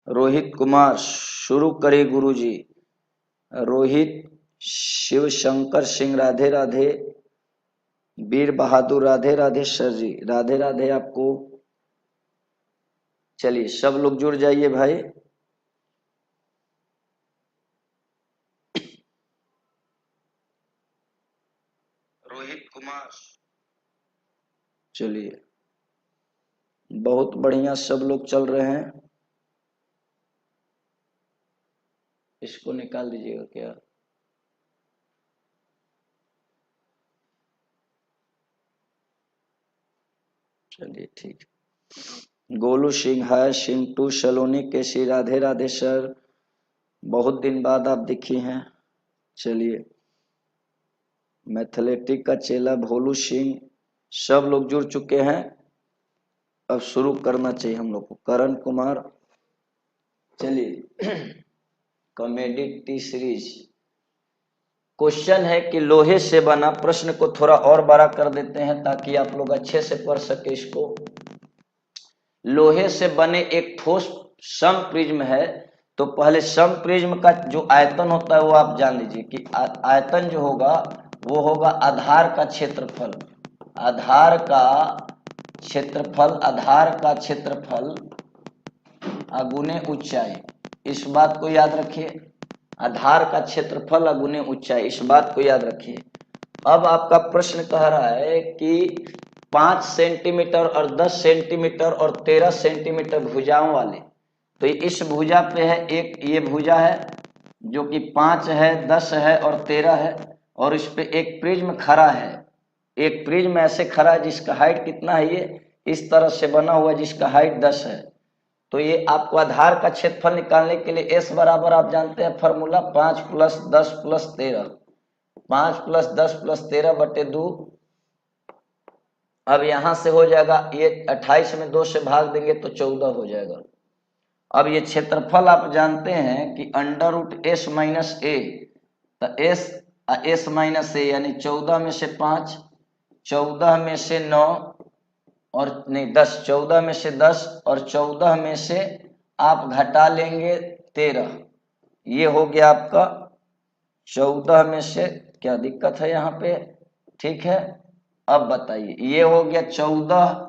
रोहित कुमार शुरू करे गुरुजी। रोहित शिवशंकर सिंह राधे राधे। वीर बहादुर राधे राधे सर जी, राधे राधे आपको। चलिए सब लोग जुड़ जाइए भाई। रोहित कुमार, चलिए बहुत बढ़िया, सब लोग चल रहे हैं। इसको निकाल दीजिएगा क्या? चलिए ठीक। गोलू सिंह है, सिंटू सलोनी केसी, राधे राधे सर, बहुत दिन बाद आप दिखी हैं। चलिए मैथलेटिक का चेला भोलू सिंह, सब लोग जुड़ चुके हैं। अब शुरू करना चाहिए हम लोग को। करण कुमार, चलिए कॉमेडी टी सीरीज। क्वेश्चन है कि लोहे से बना, प्रश्न को थोड़ा और बड़ा कर देते हैं ताकि आप लोग अच्छे से पढ़ सके इसको। लोहे से बने एक ठोस सम प्रिज्म है, तो पहले सम प्रिज्म का जो आयतन होता है वो आप जान लीजिए कि आयतन जो होगा वो होगा आधार का क्षेत्रफल। आधार का क्षेत्रफल, आधार का क्षेत्रफल अगुने ऊंचाई, इस बात को याद रखिए। आधार का क्षेत्रफल अगुने ऊंचाई, इस बात को याद रखिए। अब आपका प्रश्न कह रहा है कि 5 सेंटीमीटर और 10 सेंटीमीटर और 13 सेंटीमीटर भुजाओं वाले, तो इस भुजा पे है एक, ये भुजा है जो कि 5 है, 10 है और 13 है, और इस पे एक प्रिज्म खड़ा है। एक प्रिज्म ऐसे खड़ा है जिसका हाइट कितना है, ये इस तरह से बना हुआ है जिसका हाइट 10 है। तो ये आपको आधार का क्षेत्रफल निकालने के लिए एस बराबर आप जानते हैं फॉर्मूला, 5 + 10 + 13, 5 + 10 + 13 बटे 2। अब यहां से हो जाएगा, ये 28 में 2 से भाग देंगे तो 14 हो जाएगा। अब ये क्षेत्रफल आप जानते हैं कि √s - a, तो s - a यानी 14 में से 5, 14 में से 9 और नहीं 10, 14 में से 10 और 14 में से आप घटा लेंगे 13, ये हो गया आपका 14 में से, क्या दिक्कत है यहाँ पे? ठीक है, अब बताइए, ये हो गया 14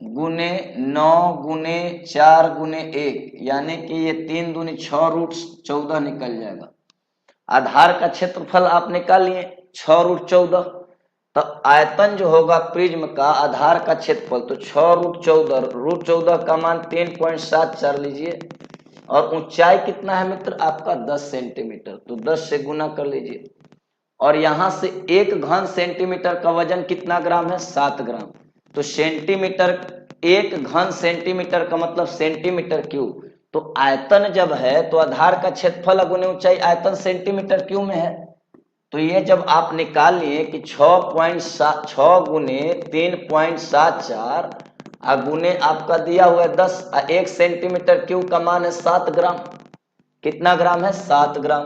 गुने 9 गुने 4 गुने 1, यानी कि ये 3 दूनी 6 √14 निकल जाएगा। आधार का क्षेत्रफल आप निकाल लिए 6 √14, तो आयतन जो होगा प्रिज्म का आधार का क्षेत्रफल, तो 6 √14, √14 का मान 3.74 लीजिए, और ऊंचाई कितना है मित्र आपका 10 सेंटीमीटर, तो 10 से गुना कर लीजिए। और यहां से 1 घन सेंटीमीटर का वजन कितना ग्राम है? 7 ग्राम। तो सेंटीमीटर, 1 घन सेंटीमीटर का मतलब सेंटीमीटर क्यूब। तो आयतन जब है तो आधार का क्षेत्रफल अगुने ऊंचाई, आयतन सेंटीमीटर क्यूब में है। तो ये जब आप निकाल लिए कि 6 गुने 3.74 अगुने आपका दिया हुआ है 10, 1 सेंटीमीटर क्यूब का मान है 7 ग्राम। कितना ग्राम है? 7 ग्राम।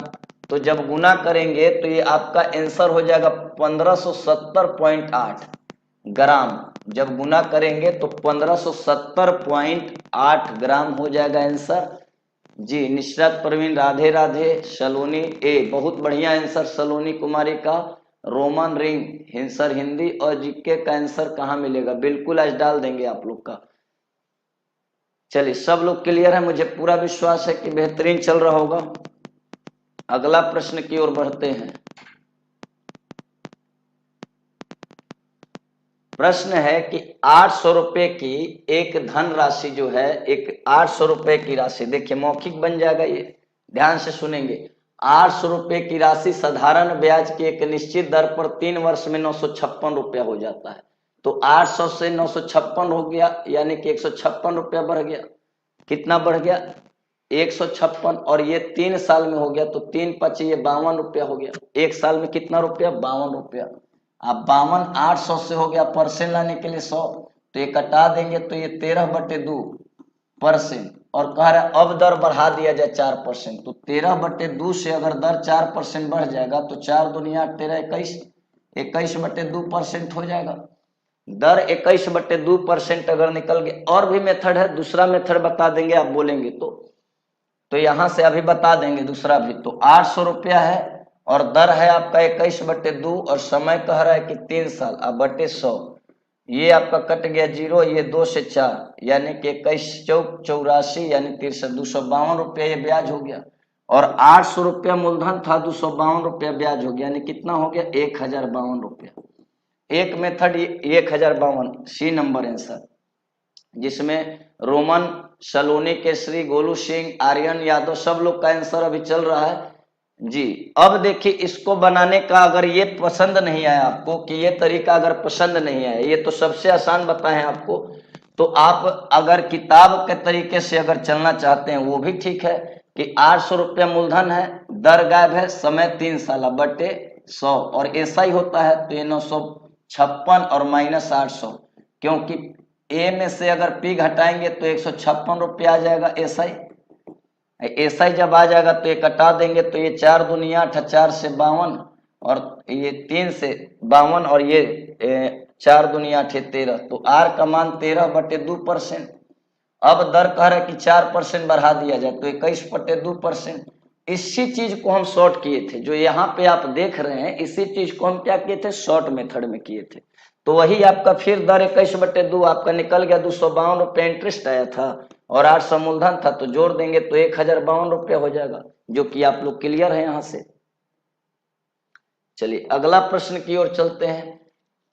तो जब गुना करेंगे तो ये आपका आंसर हो जाएगा 1570.8 ग्राम। जब गुना करेंगे तो 1570.8 ग्राम हो जाएगा आंसर जी। निशरत प्रवीण राधे राधे। सलोनी ए, बहुत बढ़िया आंसर सलोनी कुमारी का। रोमन रिंग हिंसर हिंदी और जीके का आंसर कहाँ मिलेगा? बिल्कुल आज डाल देंगे आप लोग का। चलिए सब लोग क्लियर है, मुझे पूरा विश्वास है कि बेहतरीन चल रहा होगा। अगला प्रश्न की ओर बढ़ते हैं। प्रश्न है कि 800 रुपए की एक धन राशि जो है, एक 800 रुपए की राशि, देखिए मौखिक बन जाएगा ये, ध्यान से सुनेंगे। 800 रुपए की राशि साधारण ब्याज की एक निश्चित दर पर 3 वर्ष में 956 रुपया हो जाता है। तो 800 से 956 हो गया, यानी कि 156 रुपया बढ़ गया। कितना बढ़ गया? 156, और ये 3 साल में हो गया तो 3 × 5 ये 52 रुपया हो गया। एक साल में कितना रुपया? 52 रुपया। अब 52 800 से हो गया, परसेंट लाने के लिए 100, तो ये कटा देंगे तो ये 13/2%। और कह रहा है अब दर बढ़ा दिया जाए 4%, तो 13/2 से अगर दर 4% बढ़ जाएगा तो 4 दूनी 8, 13 21, 21/2% हो जाएगा। दर 21/2% अगर निकल गया। और भी मेथड है, दूसरा मेथड बता देंगे आप बोलेंगे तो यहां से अभी बता देंगे दूसरा भी। तो 800 रुपया है और दर है आपका 21/2 और समय कह रहा है कि 3 साल। अब बटे 100, ये आपका कट गया 0, ये 2 से 4 यानी कि 21 चौक 84 यानी 63, 252 रुपया ये ब्याज हो गया। और 800 रुपया मूलधन था, 252 रुपया ब्याज हो गया, यानी कितना हो गया 1052 रुपया। एक मेथड 1052, सी नंबर आंसर, जिसमें रोमन, सलोनी केसरी, गोलू सिंह, आर्यन यादव सब लोग का आंसर अभी चल रहा है जी। अब देखिए इसको बनाने का अगर ये पसंद नहीं आया आपको, कि ये तरीका अगर पसंद नहीं आया, ये तो सबसे आसान बताए हैं आपको, तो आप अगर किताब के तरीके से अगर चलना चाहते हैं वो भी ठीक है कि 800 रुपया मूलधन है, दर गायब है, समय 3 साल बटे 100 और ऐसा ही होता है। तो ये 956 और माइनस 800, क्योंकि ए में से अगर पी घटाएंगे तो 156 रुपया आ जाएगा एसआई। एसआई जब आ जाएगा तो ये कटा देंगे, तो ये 4 दूनी 8, 4 से 52 और ये 3 से 52 और ये 4 दूनी 8 13, तो आर का मान 13/2%। अब दर कह रहा है कि 4% बढ़ा दिया जाए तो 21/2%। इसी चीज को हम शॉर्ट किए थे, जो यहाँ पे आप देख रहे हैं, इसी चीज को हम क्या किए थे, शॉर्ट मेथड में किए थे। तो वही आपका फिर दर 21/2 आपका निकल गया, 252 रुपया इंटरेस्ट आया था और 800 मूलधन था, तो जोड़ देंगे तो 1052 रुपया हो जाएगा, जो कि आप लोग क्लियर है यहाँ से। चलिए अगला प्रश्न की ओर चलते हैं।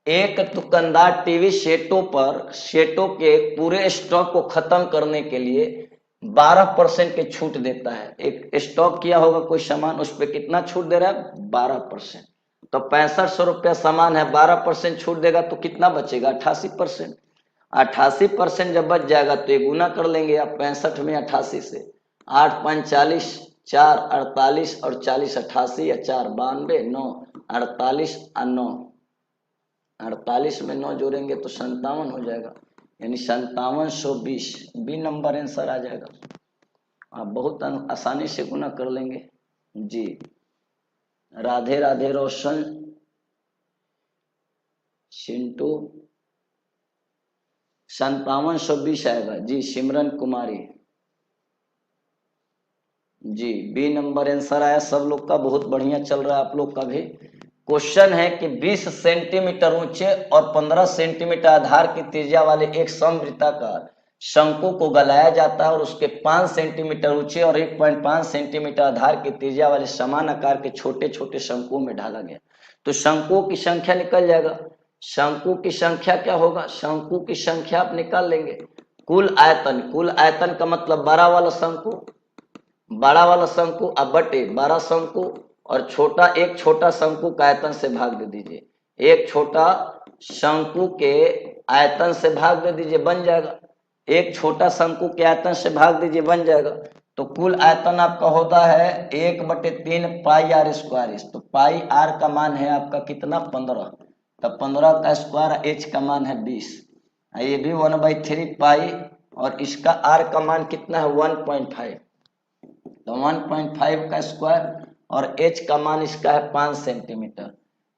एक दुकानदार टीवी सेटों के पूरे स्टॉक को खत्म करने के लिए 12% की छूट देता है। एक स्टॉक किया होगा कोई सामान, उस पर कितना छूट दे रहा है, 12%। तो 6500 रुपया सामान है, 12% छूट देगा तो कितना बचेगा, 88%। 88% जब बच जाएगा तो ये गुना कर लेंगे आप 65 में 88 से, 8 5 40, 4 48 और 40 88 या 4 92, 9 48 और 9 48 में 9 जोड़ेंगे तो 57 हो जाएगा, यानी 5720 बी नंबर आंसर आ जाएगा। आप बहुत आसानी से गुना कर लेंगे जी। राधे राधे रोशन, चिंटू, 5720 आएगा जी। सिमरन Kumari ji, B number answer आया सब लोग का, बहुत बढ़िया चल रहा है आप लोग का भी। क्वेश्चन है कि 20 सेंटीमीटर ऊंचे और 15 सेंटीमीटर आधार की त्रिज्या वाले एक समवृत्ताकार शंकु को गलाया जाता है और उसके 5 सेंटीमीटर ऊंचे और 1.5 सेंटीमीटर आधार की त्रिज्या वाले समान आकार के छोटे छोटे शंकुओं में ढाला गया। तो शंकुओं की संख्या निकल जाएगा। शंकु की संख्या क्या होगा, शंकु की संख्या आप निकाल लेंगे। कुल आयतन का मतलब बड़ा वाला शंकु अब बटे 12 शंकु और एक छोटा शंकु का आयतन से भाग दे दीजिए। एक छोटा शंकु के आयतन से भाग दे दीजिए, बन जाएगा। एक छोटा शंकु के आयतन से भाग दीजिए, बन जाएगा। तो कुल आयतन आपका होता है 1/3 पाई आर स्क्वायर। तो पाई आर का मान है आपका कितना, 15। तो 15 का स्क्वायर, एच का मान है 20। ये भी 1/3 पाई और इसका आर का मान कितना है 1.5। तो 1.5 का स्क्वायर और एच का मान इसका है 5 सेंटीमीटर।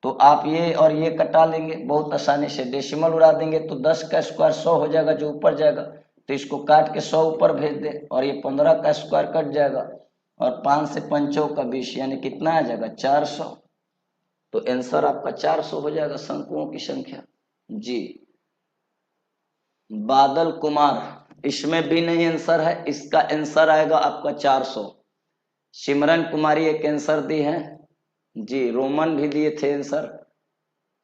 तो आप ये और ये कटा लेंगे बहुत आसानी से, डेसिमल उड़ा देंगे तो 10 का स्क्वायर 100 हो जाएगा जो ऊपर जाएगा, तो इसको काट के 100 ऊपर भेज दे और ये 15 का स्क्वायर कट जाएगा और 5 से 5 का 20 यानी कितना आ जाएगा 400। तो आंसर आपका 400 हो जाएगा शंकुओं की संख्या जी। बादल कुमार, इसमें भी नहीं आंसर है, इसका आंसर आएगा आपका 400। सिमरन कुमारी एक आंसर दी है जी, रोमन भी दिए थे आंसर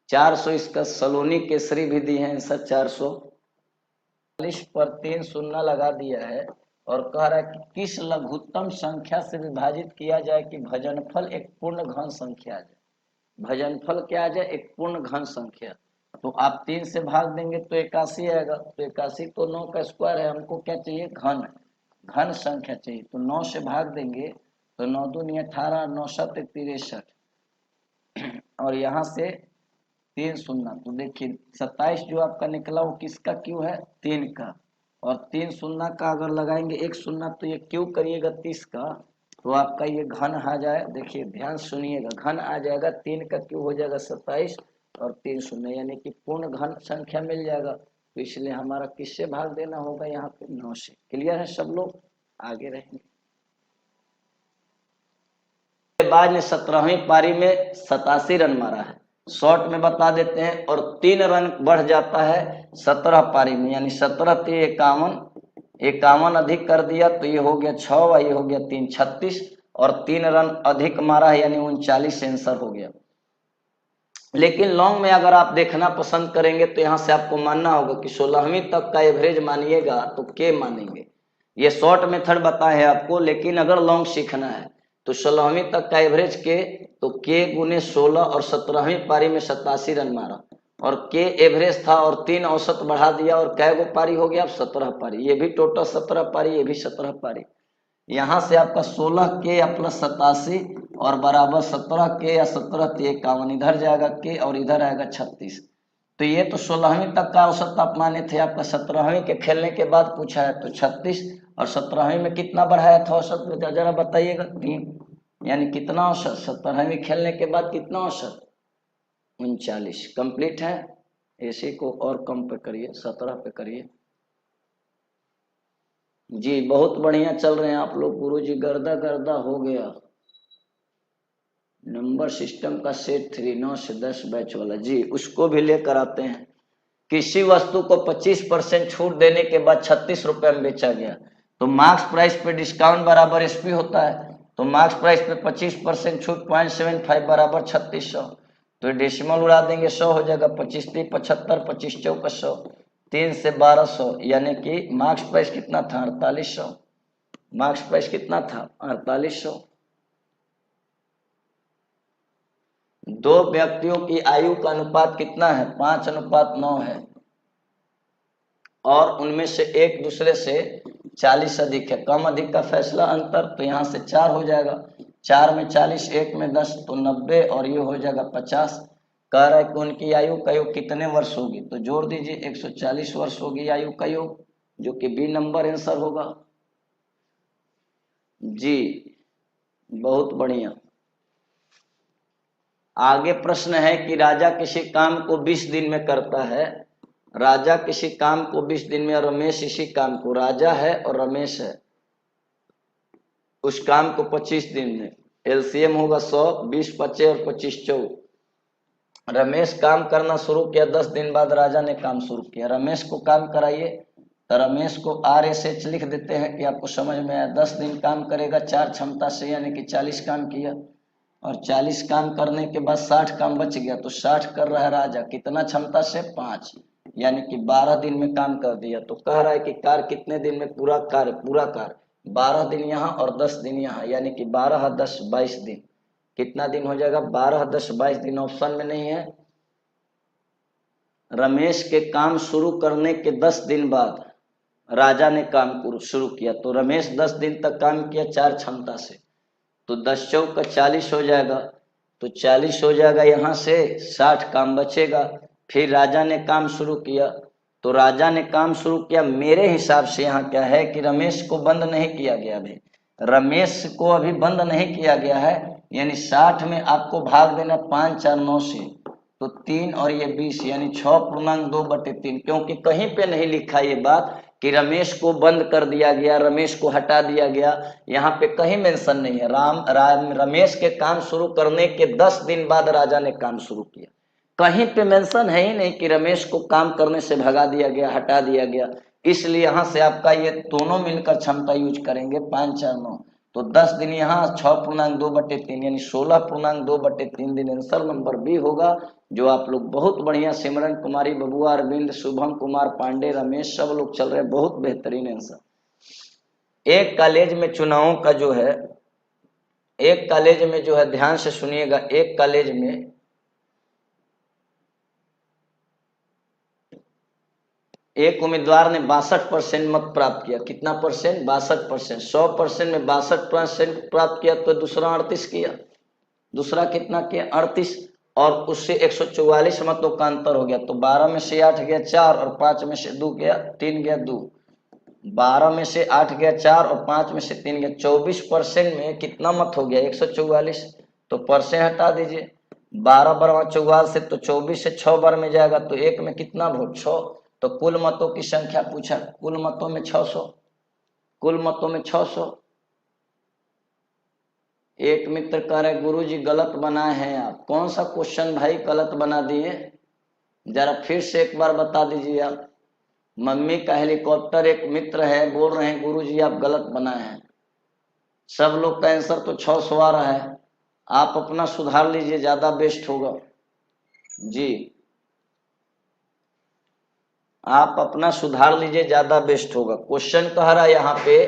400। इसका सलोनी केसरी भी दी है आंसर 400। 40 पर 3 शून्य लगा दिया है और कह रहा है कि किस लघुत्तम संख्या से विभाजित किया जाए कि भजनफल एक पूर्ण घन संख्या आ जाए। भजनफल क्या आ जाए, एक पूर्ण घन संख्या। तो आप 3 से भाग देंगे तो 81 आएगा। तो 81 तो 9 का स्क्वायर है, हमको क्या चाहिए, घन संख्या चाहिए। तो 9 से भाग देंगे तो 9 दूनी 18, 9 7 63 और यहाँ से 3 शून्य। तो देखिए 27 जो आपका निकला वो किसका क्यों है, 3 का। और 3 शून्य का अगर लगाएंगे 1 शून्य तो ये क्यों करिएगा 30 का, तो आपका ये घन आ जाए। देखिए ध्यान सुनिएगा, घन आ जाएगा, 3 का क्यों हो जाएगा 27 और 3 शून्य, यानी कि पूर्ण घन संख्या मिल जाएगा। तो इसलिए हमारा किससे भाग देना होगा यहाँ पे 9 से। क्लियर है सब लोग, आगे रहेंगे। बाद ने 17वीं पारी में 87 रन मारा है, शॉर्ट में बता देते हैं, और 3 रन बढ़ जाता है 17 पारी में, यानी 17 × 51 अधिक कर दिया तो ये हो गया 6 और ये हो गया 3 36, और 3 रन अधिक मारा है यानी 39 आंसर हो गया। लेकिन लॉन्ग में अगर आप देखना पसंद करेंगे तो यहाँ से आपको मानना होगा कि 16वीं तक का एवरेज मानिएगा तो के मानेंगे। ये शॉर्ट मेथड बताए हैं आपको, लेकिन अगर लॉन्ग सीखना है तो 16वीं तक का एवरेज के, तो के गुने 16, और 17वीं पारी में 87 रन मारा, और के एवरेज था और 3 औसत बढ़ा दिया, और कै गो पारी हो गया अब 17 पारी। ये भी टोटल 17 पारी, ये भी 17 पारी। यहाँ से आपका 16 के या प्लस 87 और बराबर 17 के या 17 के 51, इधर जाएगा के और इधर आएगा 36। तो ये तो 16वीं तक का औसत आप माने थे, आपका 17वीं के खेलने के बाद पूछा है तो 36, और 17वीं में कितना बढ़ाया था औसत में जरा बताइएगा 3, यानी कितना औसत 17वीं खेलने के बाद कितना औसत 39। कंप्लीट है। ऐसे को और कम पे करिए, 17 पे करिए जी। बहुत बढ़िया चल रहे हैं आप लोग गुरुजी, गर्दा गर्दा हो गया। नंबर सिस्टम का सेट 3 9 से 10 बैच वाला जी, उसको भी लेकर आते हैं। किसी वस्तु को 25% छूट देने के बाद 36 रुपए में बेचा गया, तो मार्क्स प्राइस पे डिस्काउंट बराबर एसपी होता है। तो मार्क्स प्राइस पे 25% छूट 0.75 बराबर 3600। तो डेसिमल उड़ा देंगे, 100 हो जाएगा, 25 × 75, 25 × 4 100, 3 से 1200, यानी कि मार्क्स प्राइस कितना था 4800। मार्क्स प्राइस कितना था 4800। दो व्यक्तियों की आयु का अनुपात कितना है 5:9 है, और उनमें से एक दूसरे से 40 अधिक है। कम अधिक का फैसला अंतर, तो यहाँ से 4 हो जाएगा, 4 में 40, 1 में 10, तो 90, और ये हो जाएगा 50। कह रहा है कि उनकी आयु का योग कितने वर्ष होगी, तो जोड़ दीजिए 140 वर्ष होगी आयु का योग, जो कि बी नंबर आंसर होगा जी। बहुत बढ़िया। आगे प्रश्न है कि राजा किसी काम को 20 दिन में करता है। राजा किसी काम को 20 दिन में, और रमेश इसी काम को, राजा है और रमेश है, उस काम को 25 दिन में। एलसीएम होगा 100, 20 बचे और 25 4। रमेश काम करना शुरू किया, 10 दिन बाद राजा ने काम शुरू किया। रमेश को काम कराइए, तो रमेश को RSH लिख देते हैं कि आपको समझ में आया। 10 दिन काम करेगा 4 क्षमता से, यानी कि 40 काम किया, और 40 काम करने के बाद 60 काम बच गया, तो 60 कर रहा है राजा, कितना क्षमता से 5, यानी कि 12 दिन में काम कर दिया। तो कह रहा है कि कार्य कितने दिन में पूरा कार्य 12 दिन यहाँ और 10 दिन यहाँ, यानी कि 12 × 10 22 दिन। कितना दिन हो जाएगा 12 × 10 22 दिन, ऑप्शन में नहीं है। रमेश के काम शुरू करने के 10 दिन बाद राजा ने काम शुरू किया, तो रमेश 10 दिन तक काम किया 4 क्षमता से, तो 10 × 4 = 40 हो जाएगा, तो 40 हो जाएगा, यहाँ से 60 काम बचेगा। फिर राजा ने काम शुरू किया, तो राजा ने काम शुरू किया, मेरे हिसाब से यहाँ क्या है कि रमेश को बंद नहीं किया गया, अभी रमेश को अभी बंद नहीं किया गया है, यानी 60 में आपको भाग देना 5 4 9 से, तो 3 और ये 20, यानी 6.2/3, क्योंकि कहीं पे नहीं लिखा ये बात कि रमेश को बंद कर दिया गया, रमेश को हटा दिया गया, यहाँ पे कहीं मेंशन नहीं है। रमेश के काम शुरू करने के 10 दिन बाद राजा ने काम शुरू किया, कहीं पे मेंशन है ही नहीं कि रमेश को काम करने से भगा दिया गया, हटा दिया गया। इसलिए यहाँ से आपका ये दोनों मिलकर क्षमता यूज करेंगे 5 4 9, तो 10 दिन यहाँ 6.2/3, यानी 16.2/3 दिन आंसर नंबर बी होगा, जो आप लोग बहुत बढ़िया, सिमरन कुमारी, बबुआ अरविंद, शुभम कुमार पांडे, रमेश, सब लोग चल रहे हैं, बहुत बेहतरीन आंसर। एक कॉलेज में चुनावों का जो है, एक कॉलेज में जो है, ध्यान से सुनिएगा, एक कॉलेज में एक उम्मीदवार ने 62% मत प्राप्त किया। कितना परसेंट 62%, 100% में 62% प्राप्त किया, तो दूसरा 38 किया, दूसरा कितना किया 38, और उससे 144 मतों का अंतर हो गया, तो 12 में से 8 गया 4, और 5 में से 2 गया 3 गया 2, 12 में से 8 गया 4 और 5 में से 3 गया, 24% में कितना मत हो गया 144, तो परसेंट हटा दीजिए, 12 बरवा 44 से तो 24 से 6 बार में जाएगा, तो एक में कितना वोट 6। तो कुल मतों की संख्या पूछा, कुल मतों में 600, कुल मतों में 600। एक मित्र कह रहे गुरुजी गलत बनाए हैं आप। कौन सा क्वेश्चन भाई गलत बना दिए, जरा फिर से एक बार बता दीजिए आप। मम्मी का हेलीकॉप्टर एक मित्र है, बोल रहे हैं गुरुजी आप गलत बनाए हैं। सब लोग का आंसर तो 600 आ रहा है, आप अपना सुधार लीजिए, ज्यादा बेस्ट होगा जी। आप अपना सुधार लीजिए, ज्यादा बेस्ट होगा। क्वेश्चन कह रहा है यहाँ पे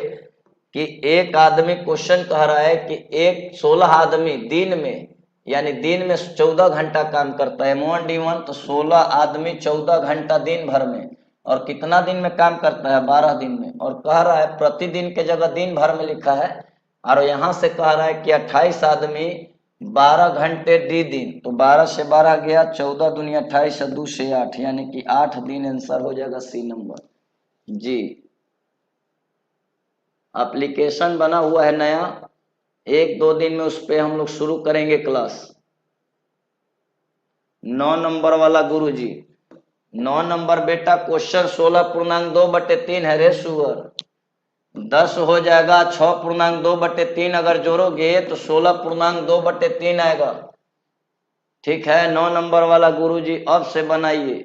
कि एक आदमी, क्वेश्चन कह रहा है कि एक 16 आदमी दिन में, यानी दिन में 14 घंटा काम करता है, M1 D1, तो 16 आदमी 14 घंटा दिन भर में, और कितना दिन में काम करता है 12 दिन में। और कह रहा है प्रतिदिन के जगह दिन भर में लिखा है, और यहाँ से कह रहा है कि 28 आदमी 12 घंटे डी दिन, तो 12 से 12 गया, 14 दूनी 28 और 2 से 8, यानी कि 8 दिन आंसर हो जाएगा सी नंबर जी। एप्लीकेशन बना हुआ है नया, 1-2 दिन में उस पर हम लोग शुरू करेंगे क्लास। 9 नंबर वाला गुरुजी, 9 नंबर बेटा क्वेश्चन 16.2/3 है रे सुअर, 10 हो जाएगा 6.2/3, अगर जोड़ोगे तो 16.2/3 आएगा। ठीक है, 9 नंबर वाला गुरुजी अब से बनाइए,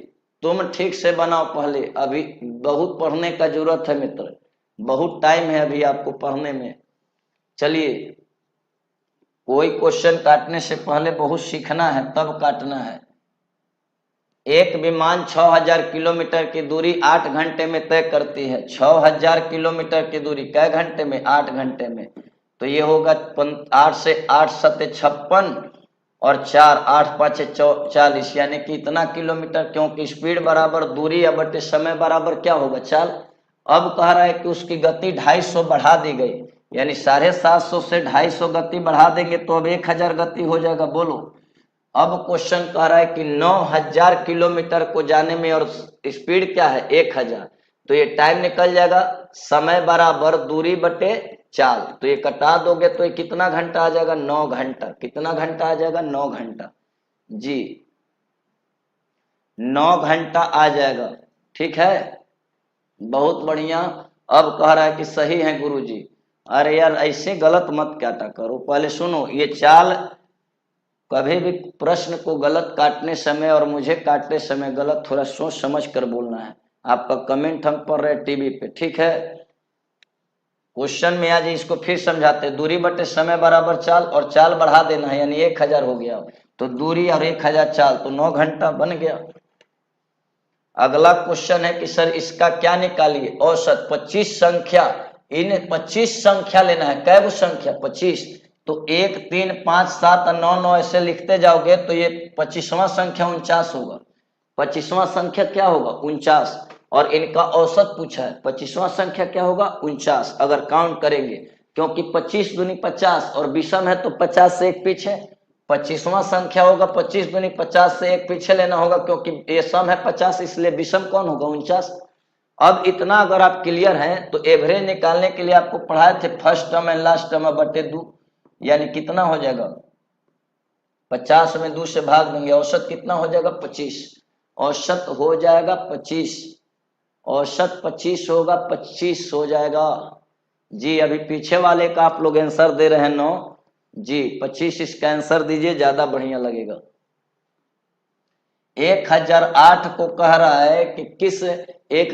तुम ठीक से बनाओ पहले, अभी बहुत पढ़ने का जरूरत है मित्र, बहुत टाइम है अभी आपको पढ़ने में। चलिए, कोई क्वेश्चन काटने से पहले बहुत सीखना है, तब काटना है। एक विमान 6000 किलोमीटर की दूरी 8 घंटे में तय करती है। 6000 किलोमीटर की दूरी कै घंटे में, 8 घंटे में। तो ये होगा 8 से 8 7 56 और 4 8 5 40, यानी कि इतना किलोमीटर, क्योंकि स्पीड बराबर दूरी या बटे समय बराबर क्या होगा, चाल। अब कह रहा है कि उसकी गति 250 बढ़ा दी गई, यानी 750 से 250 गति बढ़ा देंगे तो अब 1000 गति हो जाएगा। बोलो, अब क्वेश्चन कह रहा है कि 9000 किलोमीटर को जाने में और स्पीड क्या है 1000, तो ये टाइम निकल जाएगा, समय बराबर दूरी बटे चाल, तो ये कटा दोगे तो ये कितना घंटा आ जाएगा, 9 घंटा। कितना घंटा आ जाएगा, 9 घंटा जी, 9 घंटा आ जाएगा। ठीक है, बहुत बढ़िया। अब कह रहा है कि सही है गुरुजी। अरे यार ऐसे गलत मत काटा करो, पहले सुनो, ये चाल कभी भी प्रश्न को गलत काटने समय और मुझे काटने समय गलत थोड़ा सोच समझ कर बोलना है। आपका कमेंट हम पढ़ रहे टीवी पे, ठीक है। क्वेश्चन में आज इसको फिर समझाते, दूरी बटे समय बराबर चाल, और चाल बढ़ा देना है, यानी 1000 हो गया, तो दूरी और 1000 चाल, तो 9 घंटा बन गया। अगला क्वेश्चन है कि सर इसका क्या निकालिए, औसत 25 संख्या, इन 25 संख्या लेना है। कै गो संख्या, 25, तो 1 3 5 7 और 9 9 ऐसे लिखते जाओगे तो ये 25वां संख्या 49 होगा। 25वां संख्या क्या होगा, 49, और इनका औसत पूछा है। 25वां संख्या क्या होगा, 49, अगर काउंट करेंगे, क्योंकि 25 दूनी 50 और विषम है तो 50 से एक पीछे। 25वां संख्या होगा 25 दूनी 50 से एक पीछे लेना होगा, क्योंकि ये सम है 50, इसलिए विषम कौन होगा, 49। अब इतना अगर आप क्लियर हैं तो एवरेज निकालने के लिए आपको पढ़ाए थे first term and last term बटे 2, यानी कितना हो जाएगा, 50 में 2 से भाग देंगे, औसत कितना हो जाएगा, 25। औसत हो जाएगा 25, औसत 25 होगा, 25 हो जाएगा जी। अभी पीछे वाले का आप लोग आंसर दे रहे हैं 9 जी, 25 इसका आंसर दीजिए, ज्यादा बढ़िया लगेगा। 1008 को कह रहा है कि किस एक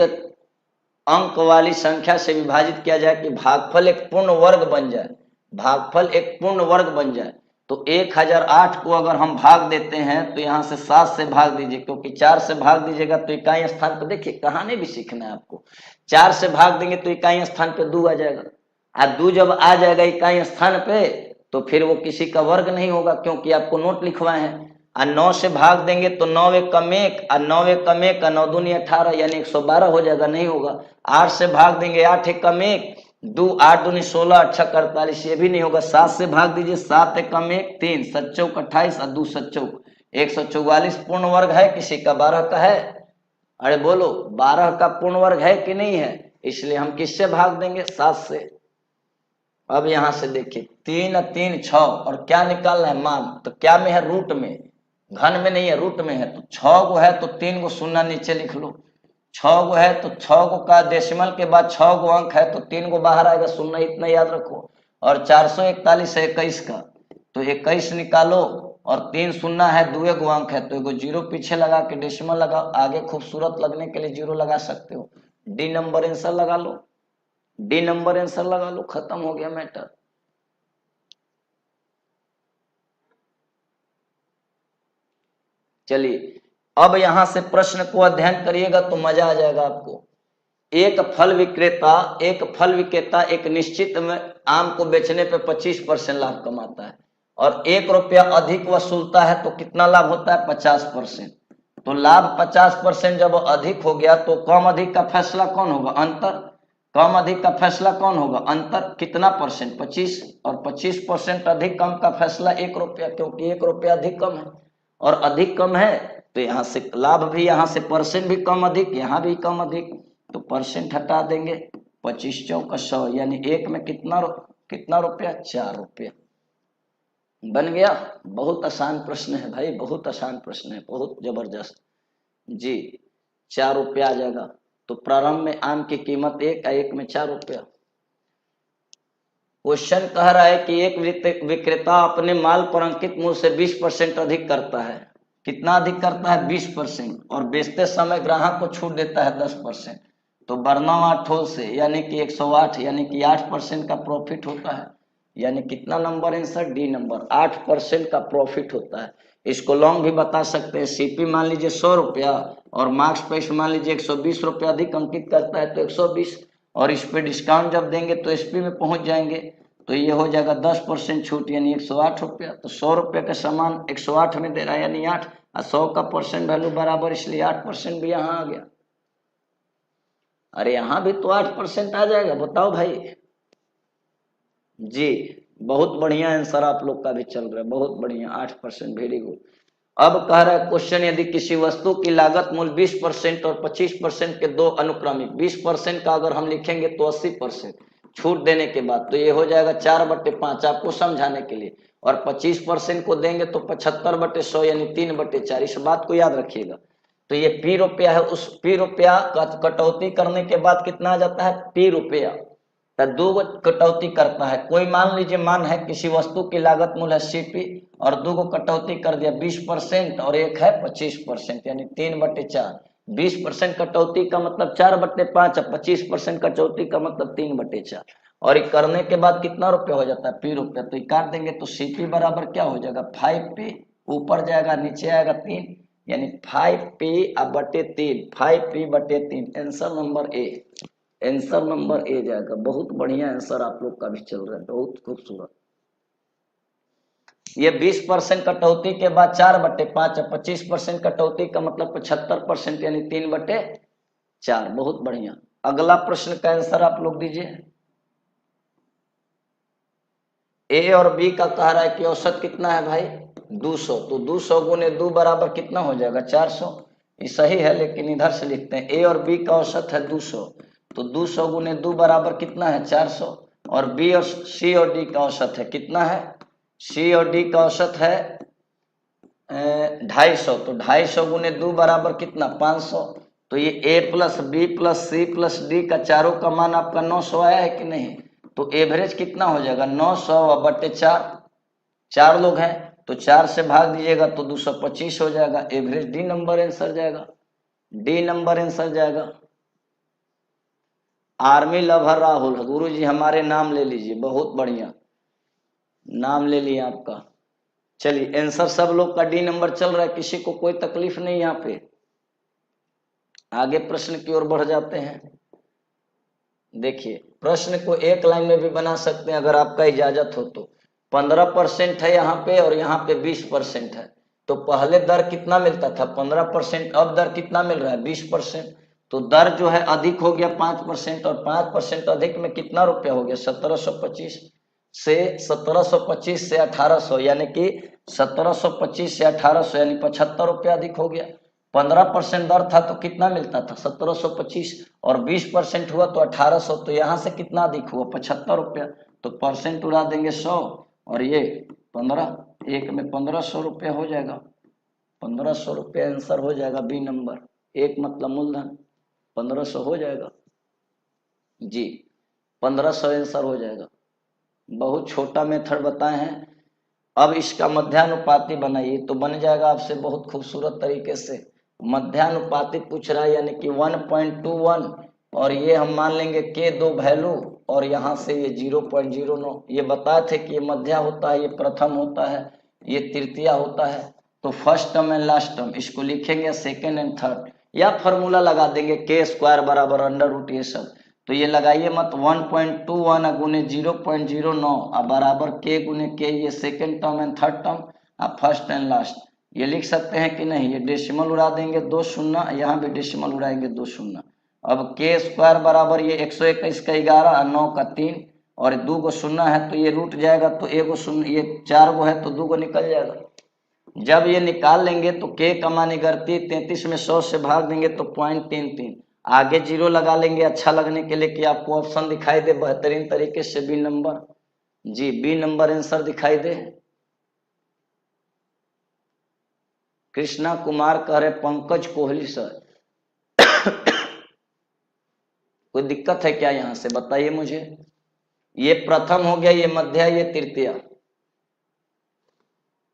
अंक वाली संख्या से विभाजित किया जाए कि भागफल एक पूर्ण वर्ग बन जाए, भागफल एक पूर्ण वर्ग बन जाए। तो 1008 को अगर हम भाग देते हैं तो यहाँ से 7 से भाग दीजिए, क्योंकि 4 से भाग दीजिएगा तो इकाई स्थान पर, देखिए कहानी भी सीखना है आपको, 4 से भाग देंगे तो इकाई स्थान पे 2 आ जाएगा, और 2 जब आ जाएगा इकाई स्थान पे तो फिर वो किसी का वर्ग नहीं होगा, क्योंकि आपको नोट लिखवाए हैं। और 9 से भाग देंगे तो 9 एकम 1 और 9 एकम 1 और 9 दूनी 18, यानी 112 हो जाएगा, नहीं होगा। 8 से भाग देंगे, 8 एकम 1 2, 8 दूनी 16 8 6 48, ये भी नहीं होगा। 7 से भाग दीजिए, 7 एकम 1 3 7 चौक 28 और 2 7 चौक 144 पूर्ण वर्ग है किसी का, 12 का है। अरे बोलो, 12 का पूर्ण वर्ग है कि नहीं है, इसलिए हम किससे भाग देंगे, 7 से। अब यहां से देखिए 3 3 6, और क्या निकालना है, मान, तो क्या में है, रूट में, घन में नहीं है, रूट में है। तो 6 गो है तो 3 गो शून्य नीचे लिख लो। 6 गो है तो 6 गो का डेसिमल के बाद 6 गो अंक है तो 3 गो बाहर आएगा शून्य, इतना याद रखो। और 441 है 21 का, तो 21 निकालो और 3 शून्य है, 2 गो अंक है तो एगो जीरो पीछे लगा के डेसिमल लगाओ। आगे खूबसूरत लगने के लिए जीरो लगा सकते हो। डी नंबर आंसर लगा लो, डी नंबर आंसर लगा लो, खत्म हो गया मैटर। चलिए अब यहां से प्रश्न को अध्ययन करिएगा तो मजा आ जाएगा आपको। एक फल विक्रेता एक निश्चित में आम को बेचने पे 25% लाभ कमाता है और 1 रुपया अधिक वसूलता है तो कितना लाभ होता है? 50%। तो लाभ 50% जब अधिक हो गया तो कम अधिक का फैसला कौन होगा? अंतर। कम अधिक का फैसला कौन होगा? अंतर। कितना परसेंट? 25। और 25% अधिक कम का फैसला 1 रुपया, क्योंकि 1 रुपया अधिक कम है और अधिक कम है तो यहाँ से लाभ भी, यहाँ से परसेंट भी कम अधिक, यहाँ भी कम अधिक, तो परसेंट हटा देंगे। 25 चौका 100, यानी एक में कितना रुपया? 4 रुपया। बन गया। बहुत आसान प्रश्न है भाई, बहुत आसान प्रश्न है, बहुत जबरदस्त जी। 4 रुपया आ जाएगा। तो प्रारंभ में आम की कीमत 1 में 4 रुपया। क्वेश्चन कह रहा है कि एक विक्रेता अपने माल पर अंकित मूल्य से 20% अधिक करता है। कितना अधिक करता है? 20%। और बेचते समय ग्राहक को छूट देता है 10%। तो बर्नम 8 होल से यानी कि 108, यानी कि 8% का प्रॉफिट होता है। यानी कितना नंबर आंसर? डी नंबर, 8% का प्रॉफिट होता है। इसको लॉन्ग भी बता सकते हैं। सीपी मान लीजिए 100 रुपया और मार्क्स पे मान लीजिए 120 रुपया अधिक अंकित करता है तो 120, और इस पे डिस्काउंट जब देंगे तो एसपी में पहुंच जाएंगे तो ये हो जाएगा 10% छूट, यानी 108 रुपया। तो 100 रुपये का सामान 108 में दे रहा है, यानी 8, और 100 का परसेंट वैल्यू बराबर, इसलिए 8% भी यहाँ आ गया। अरे यहाँ भी तो 8% आ जाएगा, बताओ भाई जी। बहुत बढ़िया आंसर आप लोग का भी चल रहा है, बहुत बढ़िया, 8%, वेरी गुड। अब कह रहा है क्वेश्चन, यदि किसी वस्तु की लागत मूल्य 20% और 25% के दो अनुक्रमिक, 20% का अगर हम लिखेंगे तो 80% छूट देने के बाद, तो ये हो जाएगा 4/5 आपको समझाने के लिए, और 25% को देंगे तो 75/100 यानी 3/4। इस बात को याद रखिएगा। तो ये पी रुपया है, उस पी रुपया का कटौती करने के बाद कितना आ जाता है? पी रुपया। दो कटौती करता है कोई, मान लीजिए मान है किसी वस्तु की लागत मूल्य है सीपी और 2 को कटौती कर दिया 20% और एक है 25%, यानी 3/4। 20% कटौती का मतलब 4/5, 25% कटौती का मतलब 3/4। और ये करने के बाद कितना रुपया हो जाता है? पी रुपया। तो ये काट देंगे तो सीपी बराबर क्या हो जाएगा? 5p, ऊपर जाएगा नीचे आएगा 3, यानी 5p/3, 5p/3। Answer number A, answer number A जाएगा। बहुत बढ़िया आंसर आप लोग का भी चल रहा है, बहुत खूबसूरत। ये 20% कटौती के बाद 4/5 है, 25% कटौती का मतलब 75%, यानी 3/4। बहुत बढ़िया। अगला प्रश्न का आंसर आप लोग दीजिए। ए और बी का कह रहा है कि औसत कितना है भाई? 200। तो 200 गुने 2 बराबर कितना हो जाएगा? 400। ये सही है, लेकिन इधर से लिखते हैं ए और बी का औसत है 200, तो 200 गुने 2 बराबर कितना है? 400। और बी और सी और डी का औसत है कितना है? सी और डी का औसत है 250, तो 250 गुने 2 बराबर कितना? 500। तो ये A plus B plus C plus D का चारों का मान आपका 900 आया है कि नहीं? तो एवरेज कितना हो जाएगा? 900/4। 4 लोग हैं तो 4 से भाग दीजिएगा तो 225 हो जाएगा। एवरेज डी नंबर आंसर जाएगा, डी नंबर आंसर जाएगा। आर्मी लवर राहुल, गुरु जी हमारे नाम ले लीजिए, बहुत बढ़िया, नाम ले लिया आपका। चलिए आंसर सब लोग का डी नंबर चल रहा है, किसी को कोई तकलीफ नहीं यहाँ पे। आगे प्रश्न की ओर बढ़ जाते हैं। देखिए प्रश्न को एक लाइन में भी बना सकते हैं अगर आपका इजाजत हो तो। 15% है यहाँ पे और यहाँ पे 20% है, तो पहले दर कितना मिलता था? 15%, अब दर कितना मिल रहा है? 20%। तो दर जो है अधिक हो गया 5%, और 5% अधिक में कितना रुपया हो गया? 1725 से 1725 से 1800, यानी कि 1725 से 1800 यानी 75 रुपया अधिक हो गया। 15% दर था तो कितना मिलता था? 1725, और 20% हुआ तो 1800, तो यहाँ से कितना अधिक हुआ? 75 रुपया। तो परसेंट उड़ा देंगे 100 और ये 15, एक में 1500 रुपया हो जाएगा। 1500 रुपये आंसर हो जाएगा बी नंबर। एक मतलब मूलधन 1500 हो जाएगा जी, 1500 आंसर हो जाएगा। बहुत छोटा मेथड बताए हैं। अब इसका मध्यानुपाती बनाइए तो बन जाएगा आपसे बहुत खूबसूरत तरीके से। मध्यानुपाती पूछ रहा है यानी कि 1.21 और ये हम मान लेंगे के दो वैल्यू और यहाँ से ये 0.09। ये बताए थे कि ये मध्या होता है, ये प्रथम होता है, ये तृतीया होता है। तो first term and last term इसको लिखेंगे सेकेंड एंड थर्ड, या फॉर्मूला लगा देंगे के स्क्वायर बराबर अंडर रूट ये सब। तो ये लगाइए मत 1.21 गुने 0.09 बराबर के गुने के, ये second term and third term अब फर्स्ट एंड लास्ट। ये लिख सकते हैं कि नहीं? ये डेसिमल उड़ा देंगे 2 शून्य, यहाँ भी डेसिमल उड़ाएंगे 2 शून्य। अब के स्क्वायर बराबर ये 121 का 11 और 9 का 3 और 2 को शून्य है तो ये रूट जाएगा, तो 1 शून्य, ये 4 गो है तो 2 को निकल जाएगा। जब ये निकाल लेंगे तो के का मान गणती 33 में 100 से भाग देंगे तो 0.33, आगे 0 लगा लेंगे अच्छा लगने के लिए कि आपको ऑप्शन दिखाई दे बेहतरीन तरीके से बी नंबर। जी बी नंबर आंसर दिखाई दे। कृष्णा कुमार कह रहे पंकज कोहली सर कोई दिक्कत है क्या यहाँ से बताइए मुझे। ये प्रथम हो गया, ये मध्य, ये तृतीया।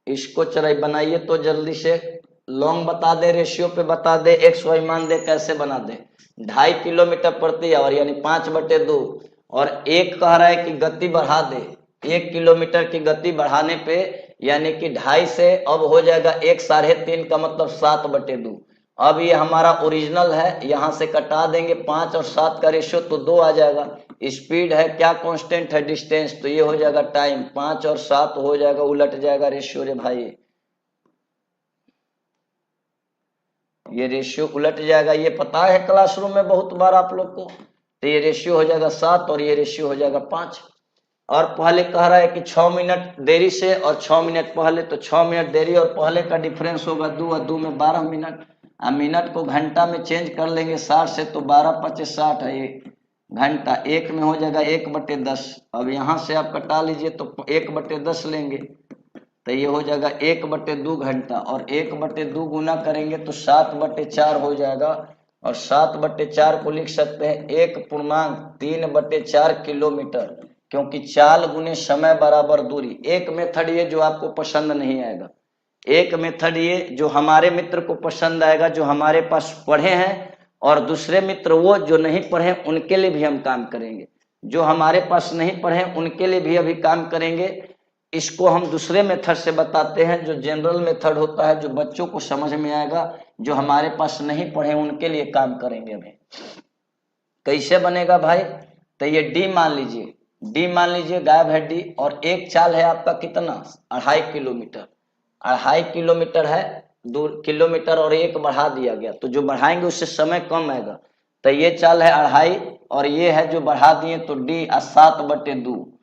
इसको चराई बनाइए तो जल्दी से। लॉन्ग बता दे, रेशियो पे बता दे, एक्स वाई मान दे, कैसे बना दे। 2.5 किलोमीटर प्रति आवर यानी 5/2 और एक कह रहा है कि गति बढ़ा दे। 1 किलोमीटर की गति बढ़ाने पे यानी कि 2.5 से अब हो जाएगा 1 3.5 का मतलब 7/2। अब ये हमारा ओरिजिनल है, यहाँ से कटा देंगे 5 और 7 का रेशियो तो 2 आ जाएगा। स्पीड है क्या कांस्टेंट है? डिस्टेंस, तो ये हो जाएगा टाइम। 5 और 7 हो जाएगा, उलट जाएगा रेशियो रे भाई, ये रेशियो उलट जाएगा। ये पता है क्लासरूम में बहुत बार आप लोग को। तो ये रेशियो हो जाएगा 7 और ये रेशियो हो जाएगा 5। और पहले कह रहा है कि 6 मिनट देरी से और 6 मिनट पहले, तो 6 मिनट देरी और पहले का डिफरेंस होगा 2 और 2 में 12 मिनट। अब मिनट को घंटा में चेंज कर लेंगे 60 से, तो 12×5 = 60 है ये घंटा। एक में हो जाएगा 1/10। अब यहाँ से आप कटा लीजिए तो 1/10 लेंगे तो ये हो जाएगा 1/2 घंटा और 1/2 गुना करेंगे तो 7/4 हो जाएगा। और 7/4 को लिख सकते हैं 1.3/4 किलोमीटर, क्योंकि चाल गुने समय बराबर दूरी। एक मेथड ये जो आपको पसंद नहीं आएगा, एक मेथड ये जो हमारे मित्र को पसंद आएगा, जो हमारे पास पढ़े हैं, और दूसरे मित्र वो जो नहीं पढ़े उनके लिए भी हम काम करेंगे। जो हमारे पास नहीं पढ़े उनके लिए भी अभी काम करेंगे। इसको हम दूसरे मेथड से बताते हैं, जो जनरल मेथड होता है, जो बच्चों को समझ में आएगा। जो हमारे पास नहीं पढ़े उनके लिए काम करेंगे अभी। कैसे बनेगा भाई? तो ये डी मान लीजिए, डी मान लीजिए, गायब है डी। और एक चाल है आपका कितना? 2.5 किलोमीटर। 2.5 किलोमीटर है, 2 किलोमीटर और 1 बढ़ा दिया गया, तो जो बढ़ाएंगे उससे समय कम आएगा। तो ये चाल है 2.5 और ये है जो बढ़ा दिए तो डी 7/2।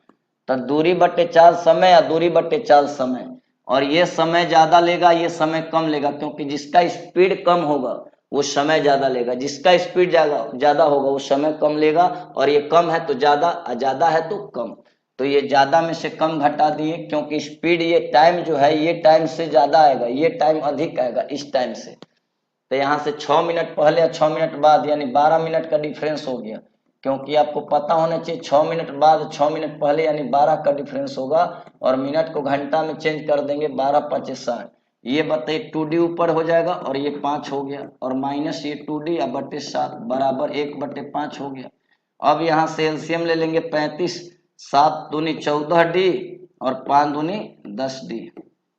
तो दूरी बटे चाल समय या दूरी बटे चाल समय, और ये समय ज्यादा लेगा, ये समय कम लेगा, क्योंकि जिसका स्पीड कम होगा वो समय ज्यादा लेगा, जिसका स्पीड ज्यादा होगा वो समय कम लेगा। और ये कम है तो ज्यादा, ज्यादा है तो कम। तो ये ज्यादा में से कम घटा दिए, क्योंकि स्पीड, ये टाइम जो है ये टाइम से ज्यादा आएगा, ये टाइम अधिक आएगा इस टाइम से। तो यहाँ से 6 मिनट पहले या 6 मिनट बाद यानी 12 मिनट का डिफरेंस हो गया, क्योंकि आपको पता होना चाहिए 6 मिनट बाद 6 मिनट पहले यानी 12 का डिफरेंस होगा। और मिनट को घंटा में चेंज कर देंगे, 12×5 = 60। ये बताइए 2D ऊपर हो जाएगा और ये 5 हो गया, और माइनस ये 2D बटे 7 बराबर 1/5 हो गया। अब यहाँ से एलसीएम ले लेंगे 35, 7 दूनी 14D और 5 दूनी 10D,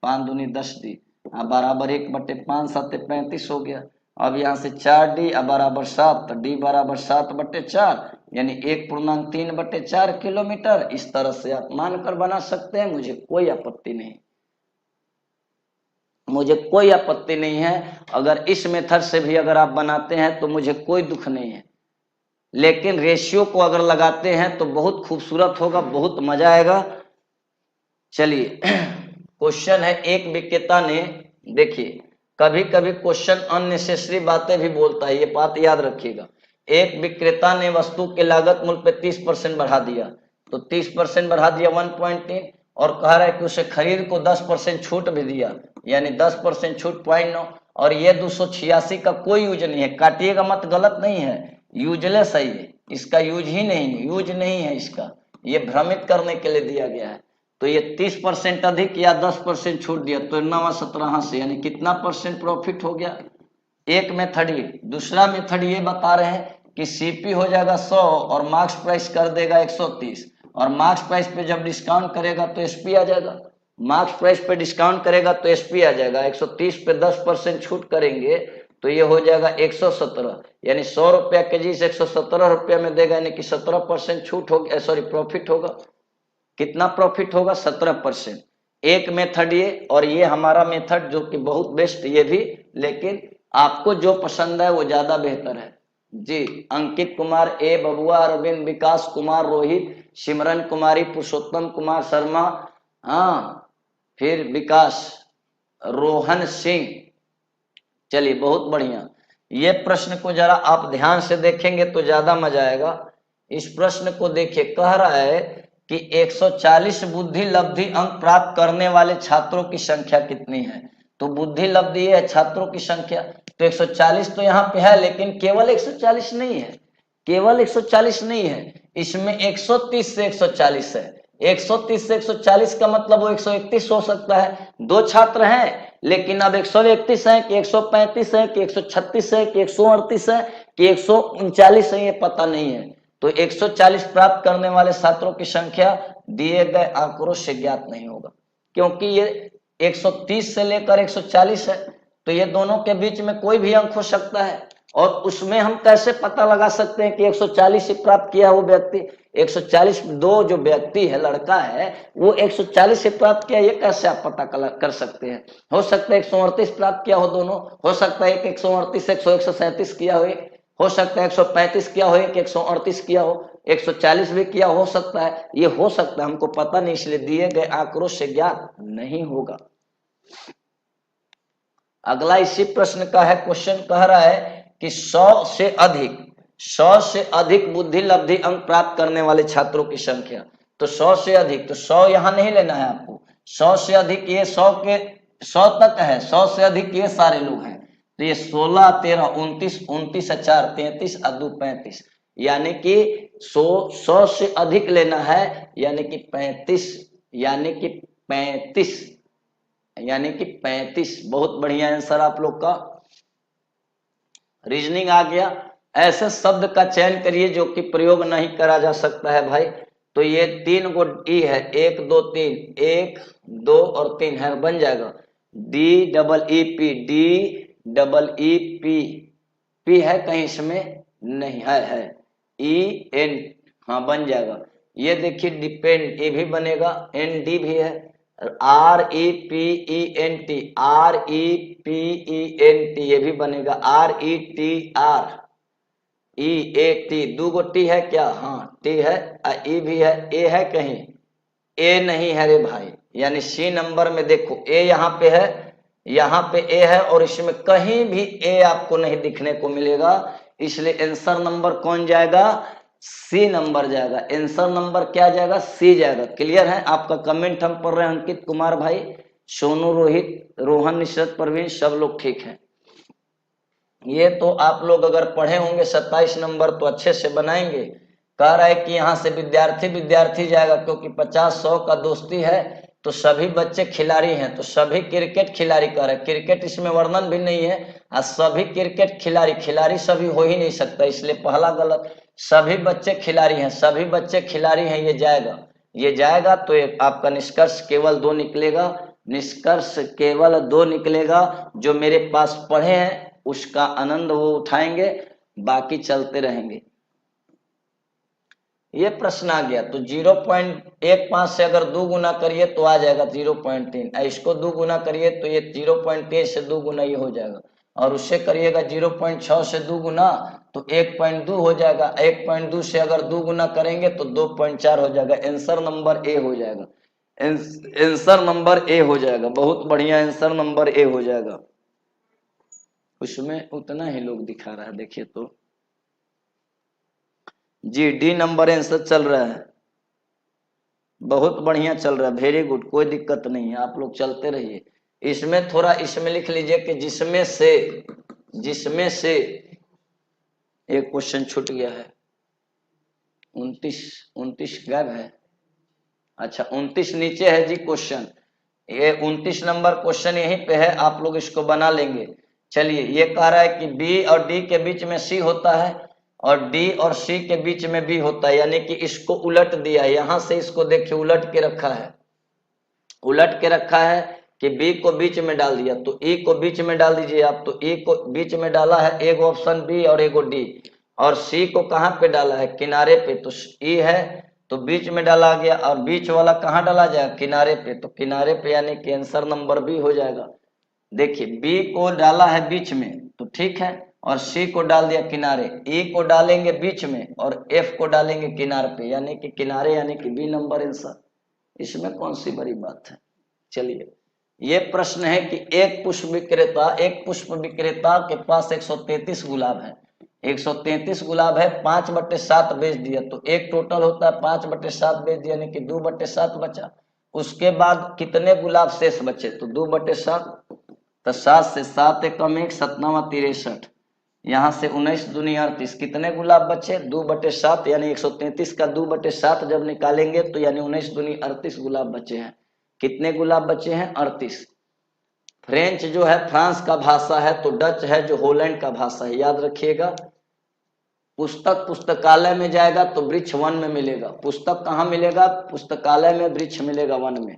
5 दूनी 10D बराबर 1/5, 7 35 हो गया। अब यहाँ से 4D बराबर 7, तो D बराबर 7/4 यानी 1.3/4 किलोमीटर। इस तरह से आप मानकर बना सकते हैं, मुझे कोई आपत्ति नहीं, मुझे कोई आपत्ति नहीं है। अगर इस मेथड से भी अगर आप बनाते हैं तो मुझे कोई दुख नहीं है, लेकिन रेशियो को अगर लगाते हैं तो बहुत खूबसूरत होगा, बहुत मजा आएगा। चलिए क्वेश्चन है, एक विक्रेता ने, देखिए कभी कभी क्वेश्चन अननेसेसरी बातें भी बोलता है, ये बात याद रखिएगा। एक विक्रेता ने वस्तु के लागत मूल्य पे 30% बढ़ा दिया, तो 30% बढ़ा दिया 1.3, और कह रहा है कि उसे खरीद को 10% छूट भी दिया, यानी 10% छूट 0.9, और ये 286 का कोई यूज नहीं है, काटिएगा मत, गलत नहीं है, यूजलेस है ये, इसका यूज ही नहीं है, यूज नहीं है इसका, ये भ्रमित करने के लिए दिया गया है। तो ये 30% अधिक या 10% छूट दिया तो 9 से, यानी कितना परसेंट प्रॉफिट हो गया। एक मेथड ये, दूसरा मेथड ये बता रहे हैं कि सीपी हो जाएगा 100 और मार्क्स प्राइस कर देगा 130, और मार्क्स प्राइस पे जब डिस्काउंट करेगा तो एसपी आ जाएगा, मार्क्स प्राइस पे डिस्काउंट करेगा तो एसपी आ जाएगा, 130 पे 10% छूट करेंगे तो ये हो जाएगा 117, यानी 100 रुपया के जी से 117 रुपया में देगा, यानी कि 17% छूट हो गया, सॉरी प्रॉफिट होगा। कितना प्रॉफिट होगा, 17%। एक मेथड ये, और ये हमारा मेथड जो कि बहुत बेस्ट ये भी, लेकिन आपको जो पसंद है वो ज्यादा बेहतर है जी। अंकित कुमार, ए बबुआ, अरविंद, विकास कुमार, रोहित, सिमरन कुमारी, पुरुषोत्तम कुमार शर्मा, हाँ, फिर विकास, रोहन सिंह, चलिए बहुत बढ़िया। ये प्रश्न को जरा आप ध्यान से देखेंगे तो ज्यादा मजा आएगा। इस प्रश्न को देखिए, कह रहा है कि 140 बुद्धि लब्धि अंक प्राप्त करने वाले छात्रों की संख्या कितनी है। तो बुद्धि लब्धि है छात्रों की संख्या, तो 140 तो यहाँ पे है, लेकिन केवल 140 नहीं है, केवल 140 नहीं है, इसमें 130 से 140 है। 130 से 140 का मतलब वो 131 हो सकता है। दो छात्र हैं, लेकिन अब 131 है कि 135 है कि 136 है कि 138 है कि 139 है, ये पता नहीं है। तो 140 प्राप्त करने वाले छात्रों की संख्या दिए गए आंकड़ों से ज्ञात नहीं होगा, क्योंकि ये 130 से लेकर 140 है, तो ये दोनों के बीच में कोई भी अंक हो सकता है। और उसमें हम कैसे पता लगा सकते हैं कि 140 से प्राप्त किया वो व्यक्ति, 140 दो जो व्यक्ति है, लड़का है, वो 140 से प्राप्त किया, ये कैसे आप पता कर सकते हैं। हो सकता है 138 प्राप्त किया हो दोनों, हो सकता है कि 138 137 किया हो सकता है 135 किया हो, कि 138 किया हो, 140 भी किया हो सकता है, ये हो सकता है, हमको पता नहीं, इसलिए दिए गए आंकड़ों से ज्ञात नहीं होगा। अगला इसी प्रश्न का है, क्वेश्चन कह रहा है कि 100 से अधिक बुद्धि लब्धि अंक प्राप्त करने वाले छात्रों की संख्या। तो 100 से अधिक, तो 100 यहां नहीं लेना है आपको, 100 से अधिक ये 100 तक है, 100 से अधिक ये सारे लोग हैं, तो ये 16 13 29 29 4 33 और 2 35, यानी कि 100 से अधिक लेना है, यानी कि 35, यानी कि 35, यानी कि 35। बहुत बढ़िया आंसर आप लोग का, रीजनिंग आ गया। ऐसे शब्द का चयन करिए जो कि प्रयोग नहीं करा जा सकता है भाई। तो ये 3 गो ई है, 1 2 3, 1 2 और 3 है, बन जाएगा D double E P, D double E P, P है कहीं इसमें नहीं है, ई एन, हाँ बन जाएगा। ये देखिए डिपेंड, ये भी बनेगा, एन डी भी है, R E P E N T, R E P E N T, ये भी बनेगा, R E T R E A T, दो गो टी है क्या, हाँ टी है, ई भी है, ए है कहीं, ए नहीं है रे भाई, यानी सी नंबर में देखो ए यहाँ पे है, यहाँ पे ए है, और इसमें कहीं भी ए आपको नहीं दिखने को मिलेगा, इसलिए आंसर नंबर कौन जाएगा, सी नंबर जाएगा। आंसर नंबर क्या जाएगा, सी जाएगा। क्लियर है, आपका कमेंट हम पढ़ रहे हैं, अंकित कुमार भाई, सोनू, रोहित, रोहन, निशरत, प्रवीण, सब लोग ठीक हैं। ये तो आप लोग अगर पढ़े होंगे 27 नंबर तो अच्छे से बनाएंगे। कह रहा है कि यहाँ से विद्यार्थी जाएगा, क्योंकि 50-100 का दोस्ती है, तो सभी बच्चे खिलाड़ी हैं, तो सभी क्रिकेट खिलाड़ी कह रहे हैं, क्रिकेट इसमें वर्णन भी नहीं है, और सभी क्रिकेट खिलाड़ी सभी हो ही नहीं सकता, इसलिए पहला गलत। सभी बच्चे खिलाड़ी हैं, सभी बच्चे खिलाड़ी हैं, ये जाएगा तो आपका निष्कर्ष केवल 2 निकलेगा, निष्कर्ष केवल 2 निकलेगा। जो मेरे पास पढ़े हैं उसका आनंद वो उठाएंगे, बाकी चलते रहेंगे। ये प्रश्न आ गया तो 0.15 से अगर 2 गुना करिए तो आ जाएगा 0.3, इसको 2 गुना करिए तो ये 0.3 से 2 गुना ये हो जाएगा, और उससे करिएगा 0.6 से 2 गुना तो 1.2 हो जाएगा, 1.2 से अगर 2 गुना करेंगे तो 2.4 हो जाएगा। आंसर नंबर ए हो जाएगा, आंसर नंबर ए हो जाएगा। बहुत बढ़िया, आंसर नंबर ए हो जाएगा। उसमें उतना ही लोग दिखा रहा है, देखिए तो जी, डी नंबर आंसर चल रहा है, बहुत बढ़िया चल रहा है, वेरी गुड, कोई दिक्कत नहीं है, आप लोग चलते रहिए। इसमें थोड़ा इसमें लिख लीजिए कि जिसमें से एक क्वेश्चन छूट गया है। 29 गायब है। अच्छा 29 नीचे है जी क्वेश्चन। ये 29 नंबर क्वेश्चन यहीं पे है, आप लोग इसको बना लेंगे। चलिए, ये कह रहा है कि बी और डी के बीच में सी होता है और डी और सी के बीच में बी होता है, यानी कि इसको उलट दिया। यहां से इसको देखिए उलट के रखा है कि बी को बीच में डाल दिया, तो ई को बीच में डाल दीजिए आप। तो ई को बीच में डाला है, एक ऑप्शन बी और एक डी। और सी को कहां पे डाला है? किनारे पे। तो ई है तो बीच में डाला गया, और बीच वाला कहाँ डाला जाएगा? किनारे पे। तो किनारे पे यानी कि आंसर नंबर बी हो जाएगा। देखिए बी को डाला है बीच में तो ठीक है, और सी को डाल दिया किनारे। ए को डालेंगे बीच में और एफ को डालेंगे किनारे पे, यानी कि किनारे, यानी कि बी नंबर आंसर। इसमें कौन सी बड़ी बात है। चलिए, ये प्रश्न है कि एक पुष्प विक्रेता के पास 133 गुलाब है। 133 गुलाब है, 5/7 बेच दिया, तो एक टोटल होता है 5/7 बेच दिया, यानी कि 2/7 बचा। उसके बाद कितने गुलाब शेष बचे? तो 2/7। तो 7 से 7 एकम 1, 7 9 63। यहाँ से 19 दूनी 38, कितने गुलाब बचे? 2/7, यानी 133 का 2/7 जब निकालेंगे तो यानी 19 दूनी 38 गुलाब बचे हैं। कितने गुलाब बचे हैं? 38। फ्रेंच जो है फ्रांस का भाषा है, तो डच है जो हॉलैंड का भाषा है, याद रखिएगा। पुस्तक पुस्तकालय में जाएगा तो वृक्ष वन में मिलेगा। पुस्तक कहाँ मिलेगा? पुस्तकालय में, वृक्ष मिलेगा वन में।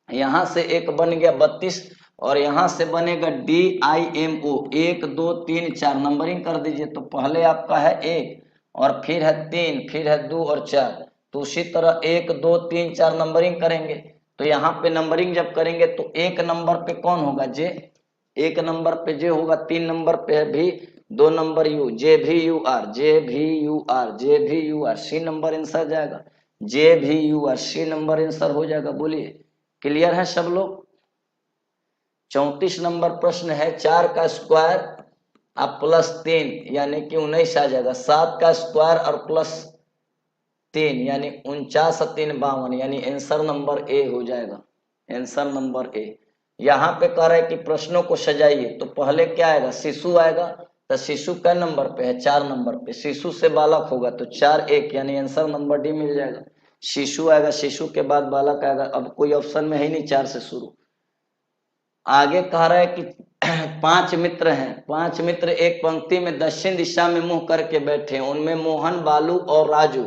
यहां से एक बन गया 32 और यहां से बनेगा DIMO 1 2 3 4, नंबरिंग कर दीजिए। तो पहले आपका है 1 और फिर है 3, फिर है 2 और 4। तो उसी तरह 1 2 3 4 नंबरिंग करेंगे। तो यहाँ पे नंबरिंग जब करेंगे तो 1 नंबर पे कौन होगा? जे। 1 नंबर पे जे होगा, 3 नंबर पे है भी, 2 number U, JVUR, JVUR। C number answer जाएगा, JVUR। सी नंबर आंसर हो जाएगा। बोलिए, क्लियर है सब लोग? 34 नंबर प्रश्न है, 4 का स्क्वायर अब +3 यानी कि 19 आ जाएगा। 7 का स्क्वायर और +3 यानी 49 और 3 52, यानी आंसर नंबर ए हो जाएगा। Answer number A. यहाँ पे कह रहा है कि प्रश्नों को सजाइए, तो पहले क्या आएगा? शिशु आएगा। तो शिशु कै नंबर पे है? 4 नंबर पे। शिशु से बालक होगा तो 4 1, यानी आंसर नंबर डी मिल जाएगा। शिशु आएगा, शिशु के बाद बालक आएगा। अब कोई ऑप्शन में है नहीं 4 से शुरू। आगे कह रहा है कि 5 मित्र हैं। 5 मित्र एक पंक्ति में दक्षिण दिशा में मुंह करके बैठे हैं। उनमें मोहन, बालू और राजू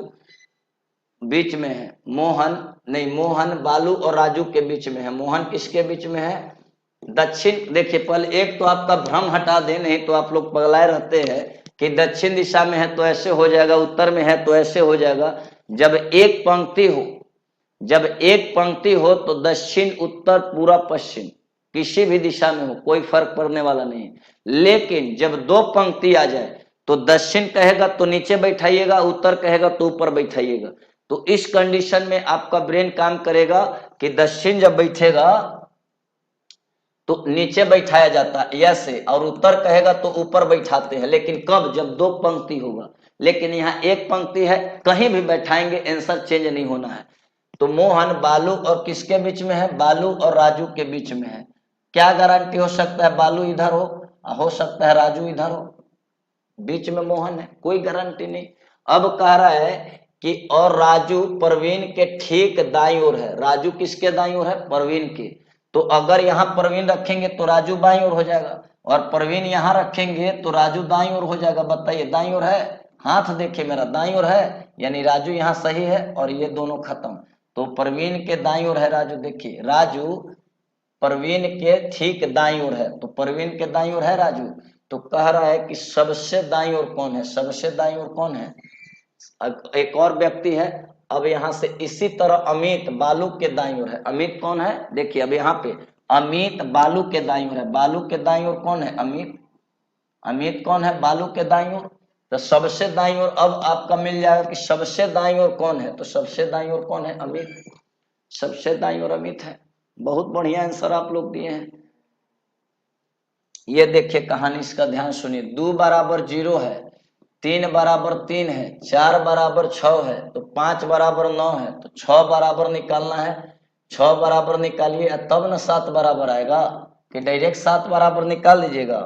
बीच में है। मोहन बालू और राजू के बीच में है। मोहन किसके बीच में है? दक्षिण। देखिए पहले एक तो आपका भ्रम हटा दे, नहीं तो आप लोग पगलाए रहते हैं कि दक्षिण दिशा में है तो ऐसे हो जाएगा, उत्तर में है तो ऐसे हो जाएगा। जब एक पंक्ति हो तो दक्षिण, उत्तर, पूरा, पश्चिम किसी भी दिशा में हो कोई फर्क पड़ने वाला नहीं। लेकिन जब 2 पंक्ति आ जाए तो दक्षिण कहेगा तो नीचे बैठाइएगा, उत्तर कहेगा तो ऊपर बैठाइएगा। तो इस कंडीशन में आपका ब्रेन काम करेगा कि दक्षिण जब बैठेगा तो नीचे बैठाया जाता है ऐसे, और उत्तर कहेगा तो ऊपर बैठाते हैं। लेकिन कब? जब 2 पंक्ति होगा। लेकिन यहाँ एक पंक्ति है, कहीं भी बैठाएंगे आंसर चेंज नहीं होना है। तो मोहन बालू और किसके बीच में है? बालू और राजू के बीच में है। क्या गारंटी हो सकता है बालू इधर हो सकता है राजू इधर हो, बीच में मोहन है, कोई गारंटी नहीं। अब कह रहा है कि और राजू परवीन के ठीक दाईं ओर है। राजू किसके दाईं ओर है? परवीन के। तो अगर यहाँ परवीन रखेंगे तो राजू बाईं ओर हो जाएगा, और परवीन यहाँ रखेंगे तो राजू दाईं ओर हो जाएगा। बताइए दाईं ओर है? हाथ देखिए मेरा, दाईं ओर है, यानी राजू यहाँ सही है और ये दोनों खत्म। तो परवीन के दाईं ओर है राजू। देखिए राजू परवीन के ठीक दाईं ओर है, तो परवीन के दाईं ओर है राजू। तो कह रहा है कि सबसे दाईं ओर कौन है? सबसे दाईं ओर कौन है? एक और व्यक्ति है। अब यहाँ से इसी तरह अमित बालू के दाईं ओर है। अमित कौन है? देखिए अब यहाँ पे अमित बालू के दाईं ओर है। बालू के दाईं ओर कौन है? अमित। अमित कौन है? बालू के दाईं ओर। तो सबसे दाईं ओर अब आपका मिल जाएगा कि सबसे दाईं ओर कौन है? तो सबसे दाईं ओर कौन है? अमित। सबसे दाईं ओर अमित है। बहुत बढ़िया आंसर आप लोग दिए हैं। ये देखिए कहानी, इसका ध्यान सुनिए। 2 = 0 है, 3 = 3 है, 4 = 6 है, तो 5 = 9 है, तो 6 बराबर निकालना है। 6 बराबर निकालिए तब ना 7 बराबर आएगा, कि डायरेक्ट 7 बराबर निकाल दीजिएगा।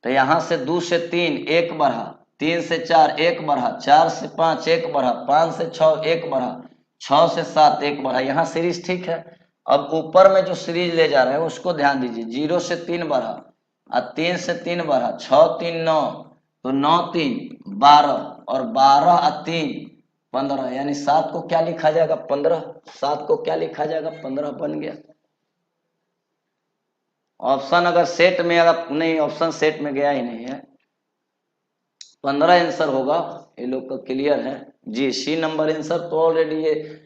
तो यहां से 2 से 3 1 बढ़ा, 3 से 4 1 बढ़ा, 4 से 5 1 बढ़ा, 5 से 6 1 बढ़ा, 6 से 7 1 बढ़ा। यहाँ सीरीज ठीक है। अब ऊपर में जो सीरीज ले जा रहे हैं उसको ध्यान दीजिए। 0 से 3 बढ़ा और 3 से 3 बढ़ा, 6 3 9, तो 9 3 12 और 12 और 3 15, यानी 7 को क्या लिखा जाएगा 15। 7 को क्या लिखा जाएगा 15 बन गया। ऑप्शन अगर सेट में, अगर नहीं ऑप्शन सेट में गया ही नहीं है, 15 आंसर होगा। ये लोग का क्लियर है जी। सी नंबर आंसर तो ऑलरेडी ये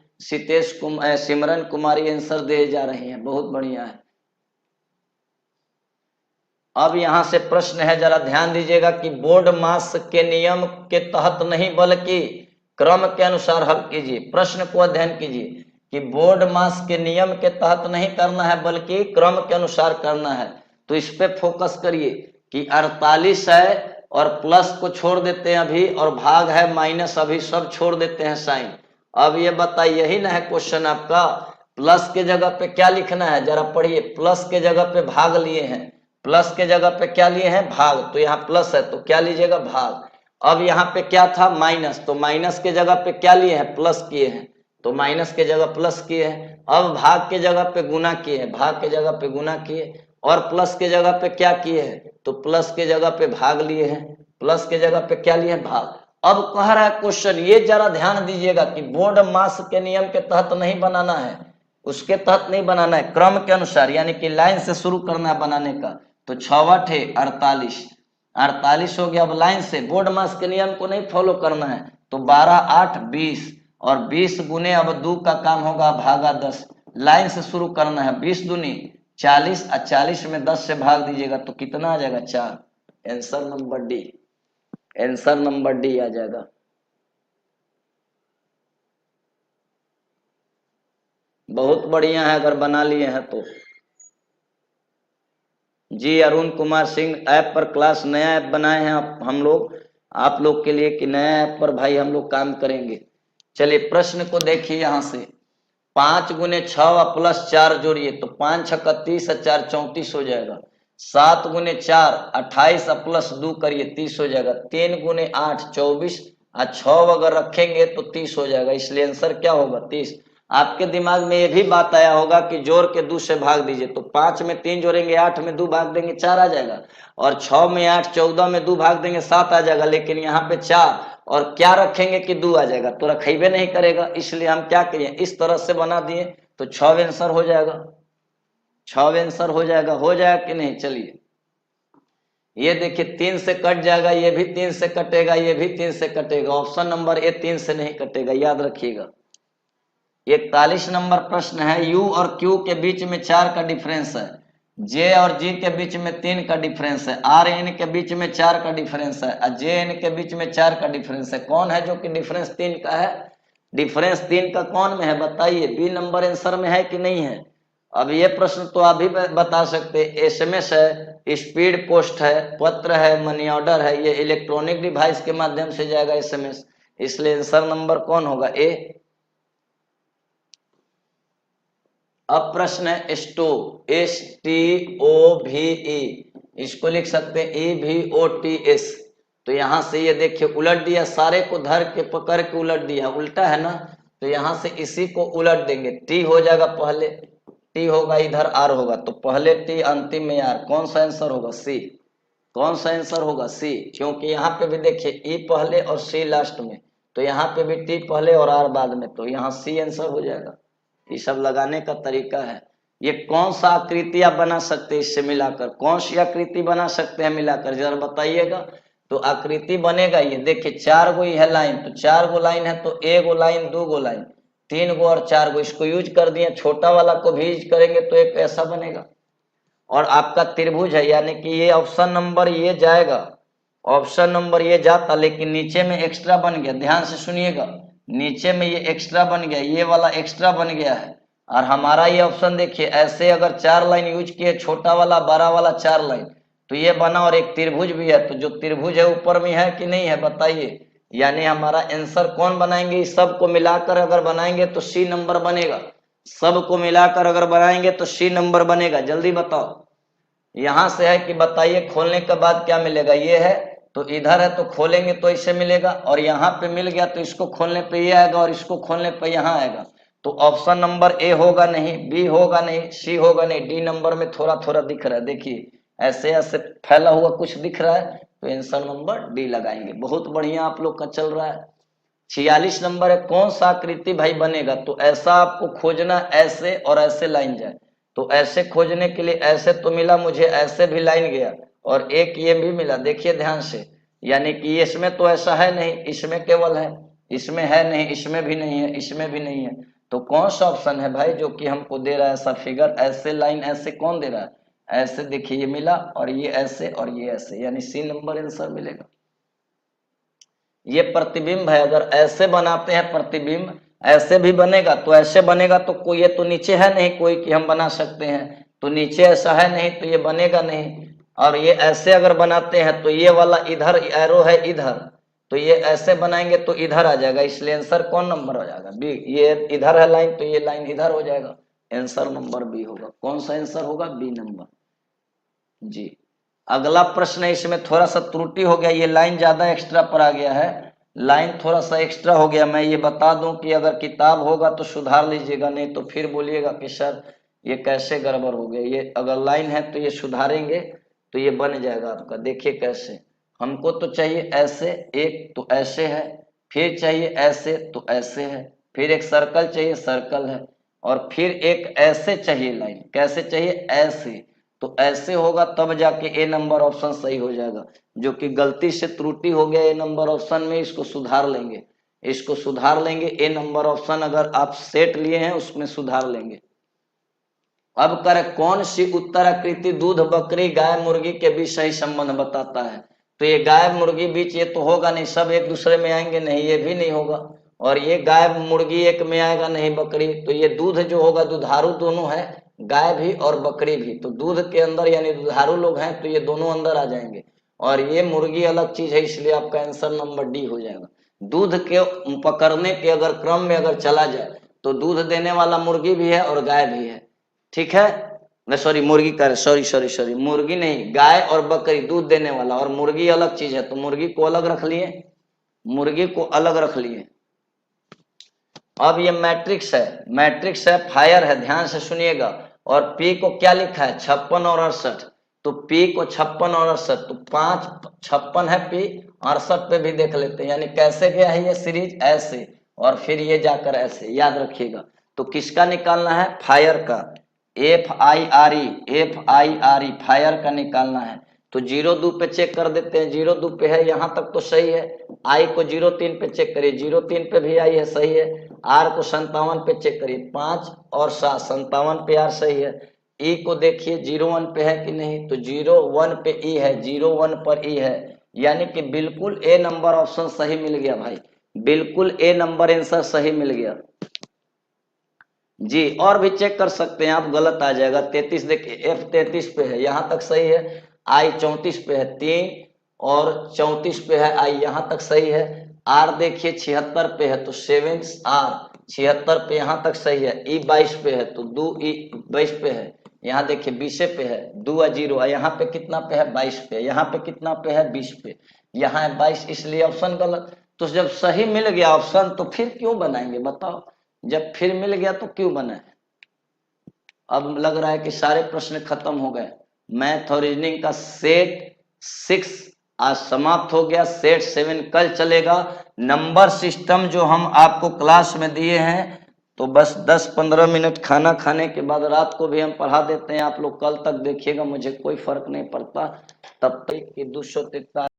सिमरन कुमारी आंसर दे जा रही हैं, बहुत बढ़िया है। अब यहां से प्रश्न है, जरा ध्यान दीजिएगा कि बोर्ड मास के नियम के तहत नहीं बल्कि क्रम के अनुसार हल कीजिए। प्रश्न को अध्ययन कीजिए कि बोर्ड मास के नियम के तहत नहीं करना है बल्कि क्रम के अनुसार करना है। तो इस पे फोकस करिए कि 48 है और प्लस को छोड़ देते हैं अभी, और भाग है माइनस अभी, सब छोड़ देते हैं साइन। अब ये बताइए, यही ना है क्वेश्चन आपका। प्लस के जगह पे क्या लिखना है, जरा पढ़िए। प्लस के जगह पे भाग लिए हैं, प्लस के जगह पे क्या लिए हैं भाग, तो यहाँ प्लस है तो क्या लीजिएगा भाग। अब यहाँ पे क्या था माइनस, तो माइनस के जगह पे क्या लिए हैं प्लस किए हैं, तो माइनस के जगह प्लस किए हैं। अब भाग के जगह पे गुना किए हैं, भाग के जगह पे गुना किए, और प्लस के जगह पे क्या किए हैं, तो प्लस के जगह पे भाग लिए हैं, प्लस के जगह पे क्या लिए हैं भाग। अब कह रहा है क्वेश्चन, ये जरा ध्यान दीजिएगा कि बोर्ड मास के नियम के तहत नहीं बनाना है, उसके तहत नहीं बनाना है, क्रम के अनुसार, यानी कि लाइन से शुरू करना है बनाने का। तो 6 8 48, 48 हो गया। अब लाइन से बोर्ड मास के नियम को नहीं फॉलो करना है, तो 12 8 20, और 20 गुने अब 2 का काम होगा भागा 10। लाइन से शुरू करना है, 20 दूनी 40 और 40 में 10 से भाग दीजिएगा तो कितना आ जाएगा 4। Answer number D, answer number D आ जाएगा। बहुत बढ़िया है अगर बना लिए हैं तो। जी अरुण कुमार सिंह, ऐप पर क्लास नया ऐप बनाए हैं हम लोग आप लोग के लिए कि नया ऐप पर भाई हम लोग काम करेंगे। चलिए प्रश्न को देखिए। यहां से 5 गुने 6 प्लस 4 जोड़िए, तो 5 6 30 और 4 34 हो जाएगा। 7 गुने 4 28 प्लस 2 करिए 30 हो जाएगा। 3 गुने 8 24 और 6 अगर रखेंगे तो 30 हो जाएगा, इसलिए आंसर क्या होगा 30। आपके दिमाग में ये भी बात आया होगा कि जोड़ के 2 से भाग दीजिए, तो 5 में 3 जोड़ेंगे, 8 में 2 भाग देंगे 4 आ जाएगा, और 6 में 8 14 में 2 भाग देंगे 7 आ जाएगा। लेकिन यहाँ पे 4 और क्या रखेंगे कि 2 आ जाएगा, तो रखेबे नहीं करेगा, इसलिए हम क्या करिए इस तरह से बना दिए, तो 6 आंसर हो जाएगा। 6 आंसर हो जाएगा कि नहीं। चलिए ये देखिए 3 से कट जाएगा, ये भी 3 से कटेगा, ये भी 3 से कटेगा। ऑप्शन नंबर ए 3 से नहीं कटेगा, याद रखिएगा। 41 नंबर प्रश्न है, यू और क्यू के बीच में 4 का डिफरेंस है, जे और जी के बीच में 3 का डिफरेंस है, आर एन के बीच में 4 का डिफरेंस है, और जे एन के बीच में 4 का डिफरेंस है। कौन है जो कि डिफरेंस 3 का है, डिफरेंस 3 का कौन में है बताइए। बी नंबर आंसर में है कि नहीं है। अब ये प्रश्न तो आप भी बता सकते, एसएमएस है, स्पीड पोस्ट है, पत्र है, मनी ऑर्डर है, ये इलेक्ट्रॉनिक डिवाइस के माध्यम से जाएगा एसएमएस, इसलिए आंसर नंबर कौन होगा ए। अब प्रश्न है स्टोव, STOVE, इसको लिख सकते हैं EVOTS। तो यहां से ये देखिए उलट दिया, सारे को धर के पकड़ के उलट दिया, उल्टा है ना, तो यहां से इसी को उलट देंगे, टी हो जाएगा पहले, टी होगा इधर आर होगा, तो पहले टी अंतिम में आर। कौन सा आंसर होगा सी, कौन सा आंसर होगा सी, क्योंकि यहाँ पे भी देखिए ई पहले और सी लास्ट में, तो यहाँ पे भी टी पहले और आर बाद में, तो यहाँ सी आंसर हो जाएगा। ये सब लगाने का तरीका है। ये कौन सा आकृति आप बना सकते हैं इससे मिलाकर, कौन सी आकृति बना सकते हैं मिलाकर, जरा बताइएगा। तो आकृति बनेगा ये देखिए 4 गो है लाइन, तो 4 गो लाइन है, तो 1 गो लाइन 2 गो लाइन 3 गो और 4 गो, इसको यूज कर दिए। छोटा वाला को भी यूज करेंगे तो एक ऐसा बनेगा। और आपका त्रिभुज है, यानी कि ये ऑप्शन नंबर ये जाएगा, ऑप्शन नंबर ये जाता, लेकिन नीचे में एक्स्ट्रा बन गया, ध्यान से सुनिएगा, नीचे में ये एक्स्ट्रा बन गया, ये वाला एक्स्ट्रा बन गया है। और हमारा ये ऑप्शन देखिए, ऐसे अगर 4 लाइन यूज किए, छोटा वाला बड़ा वाला 4 लाइन, तो ये बना, और एक त्रिभुज भी है, तो जो त्रिभुज है ऊपर में है कि नहीं है बताइए। यानी हमारा आंसर कौन बनाएंगे, इस सब को मिलाकर अगर बनाएंगे तो सी नंबर बनेगा। सबको मिलाकर अगर बनाएंगे तो सी नंबर बनेगा। जल्दी बताओ। यहां से है कि बताइए खोलने के बाद क्या मिलेगा, ये है तो इधर है तो खोलेंगे तो इसे मिलेगा, और यहाँ पे मिल गया तो इसको खोलने पे ये आएगा और इसको खोलने पे यहाँ आएगा। तो ऑप्शन नंबर ए होगा नहीं, बी होगा नहीं, सी होगा नहीं, डी नंबर में थोड़ा थोड़ा दिख रहा है। देखिए ऐसे ऐसे फैला हुआ कुछ दिख रहा है तो आंसर नंबर डी लगाएंगे। बहुत बढ़िया आप लोग का चल रहा है। 46 नंबर है, कौन सा आकृति भाई बनेगा, तो ऐसा आपको खोजना, ऐसे और ऐसे लाइन जाए। तो ऐसे खोजने के लिए ऐसे तो मिला मुझे, ऐसे भी लाइन गया और एक ये भी मिला। देखिए ध्यान से, यानी कि इसमें तो ऐसा है नहीं, इसमें केवल है, इसमें है नहीं, इसमें भी नहीं है, इसमें भी नहीं है। तो कौन सा ऑप्शन है भाई जो कि हमको दे रहा है ऐसा फिगर, ऐसे लाइन, ऐसे कौन दे रहा है, ऐसे। देखिए ये मिला और ये ऐसे और ये ऐसे, यानी सी नंबर आंसर मिलेगा। ये प्रतिबिंब है, अगर ऐसे बनाते हैं प्रतिबिंब, ऐसे भी बनेगा तो ऐसे बनेगा तो कोई, ये तो नीचे है नहीं कोई कि हम बना सकते हैं, तो नीचे ऐसा है नहीं तो ये बनेगा नहीं। और ये ऐसे अगर बनाते हैं तो ये वाला इधर एरो है इधर, तो ये ऐसे बनाएंगे तो इधर आ जाएगा, इसलिए आंसर कौन नंबर हो जाएगा, बी। ये इधर है लाइन तो ये लाइन इधर हो जाएगा, आंसर नंबर बी होगा। कौन सा आंसर होगा, बी नंबर जी। अगला प्रश्न है, इसमें थोड़ा सा त्रुटि हो गया, ये लाइन ज्यादा एक्स्ट्रा पर आ गया है, लाइन थोड़ा सा एक्स्ट्रा हो गया। मैं ये बता दूं कि अगर किताब होगा तो सुधार लीजिएगा, नहीं तो फिर बोलिएगा कि सर ये कैसे गड़बड़ हो गया। ये अगर लाइन है तो ये सुधारेंगे तो ये बन जाएगा आपका। देखिए कैसे, हमको तो चाहिए ऐसे, एक तो ऐसे है, फिर चाहिए ऐसे तो ऐसे है, फिर एक सर्कल चाहिए, सर्कल है, और फिर एक ऐसे चाहिए लाइन। कैसे चाहिए, ऐसे। तो ऐसे होगा तब जाके ए नंबर ऑप्शन सही हो जाएगा। जो कि गलती से त्रुटि हो गया ए नंबर ऑप्शन में, इसको सुधार लेंगे, इसको सुधार लेंगे। ए नंबर ऑप्शन अगर आप सेट लिए हैं उसमें सुधार लेंगे। अब करे कौन सी उत्तराकृति दूध बकरी गाय मुर्गी के बीच सही संबंध बताता है। तो ये गाय मुर्गी बीच ये तो होगा नहीं, सब एक दूसरे में आएंगे नहीं, ये भी नहीं होगा। और ये गाय मुर्गी एक में आएगा नहीं, बकरी। तो ये दूध जो होगा, दुधारू दोनों है, गाय भी और बकरी भी। तो दूध के अंदर यानी दुधारू लोग हैं तो ये दोनों अंदर आ जाएंगे। और ये मुर्गी अलग चीज है, इसलिए आपका आंसर नंबर डी हो जाएगा। दूध के पकड़ने के अगर क्रम में अगर चला जाए तो दूध देने वाला मुर्गी भी है और गाय भी है, ठीक है। मैं सॉरी मुर्गी कर सॉरी मुर्गी नहीं, गाय और बकरी दूध देने वाला, और मुर्गी अलग चीज है तो मुर्गी को अलग रख लिए, मुर्गी को अलग रख लिए। अब ये मैट्रिक्स है, मैट्रिक्स है, फायर है, ध्यान से सुनिएगा। और पी को क्या लिखा है, 56 और 68। तो पी को 56 और 68, तो 5 56 है, पी 68 पे भी देख लेते हैं। यानी कैसे गया है ये सीरीज, ऐसे और फिर ये जाकर ऐसे, याद रखिएगा। तो किसका निकालना है, फायर का, FIRE फायर का निकालना है। तो 0-2 पे चेक कर देते हैं, 0-2 पे है, यहाँ तक तो सही है। आई को 0-3 पे चेक करिए, 0-3 पे भी आई है, सही है। आर को 57 पे चेक करिए, 5 और 7 57 पे आर सही है। ई को देखिए 0-1 पे है कि नहीं, तो 0-1 पे ई है, 0-1 पर ई है, यानी कि बिल्कुल ए नंबर ऑप्शन सही मिल गया भाई, बिल्कुल ए नंबर आंसर सही मिल गया जी। और भी चेक कर सकते हैं आप, गलत आ जाएगा। 33 देखिए, F 33 पे है, यहाँ तक सही है। I 34 पे है, 3 और 34 पे है I, यहाँ तक सही है। R देखिए 76 पे है, तो 7 R 76 पे यहाँ तक सही है। E 22 पे है, तो 2 E 22 पे है। यहाँ देखिए 20 पे है, 2 0, यहाँ पे कितना पे है, 22 पे, यहाँ पे कितना पे है, 20 पे, यहाँ है 22, इसलिए ऑप्शन गलत। तो जब सही मिल गया ऑप्शन तो फिर क्यों बनाएंगे बताओ, जब फिर मिल गया तो क्यों बना। अब लग रहा है कि सारे प्रश्न खत्म हो गए। मैथ और रीजनिंग का सेट 6 आज समाप्त हो गया, सेट 7 कल चलेगा। नंबर सिस्टम जो हम आपको क्लास में दिए हैं, तो बस 10-15 मिनट खाना खाने के बाद रात को भी हम पढ़ा देते हैं। आप लोग कल तक देखिएगा, मुझे कोई फर्क नहीं पड़ता। तब तक कि 243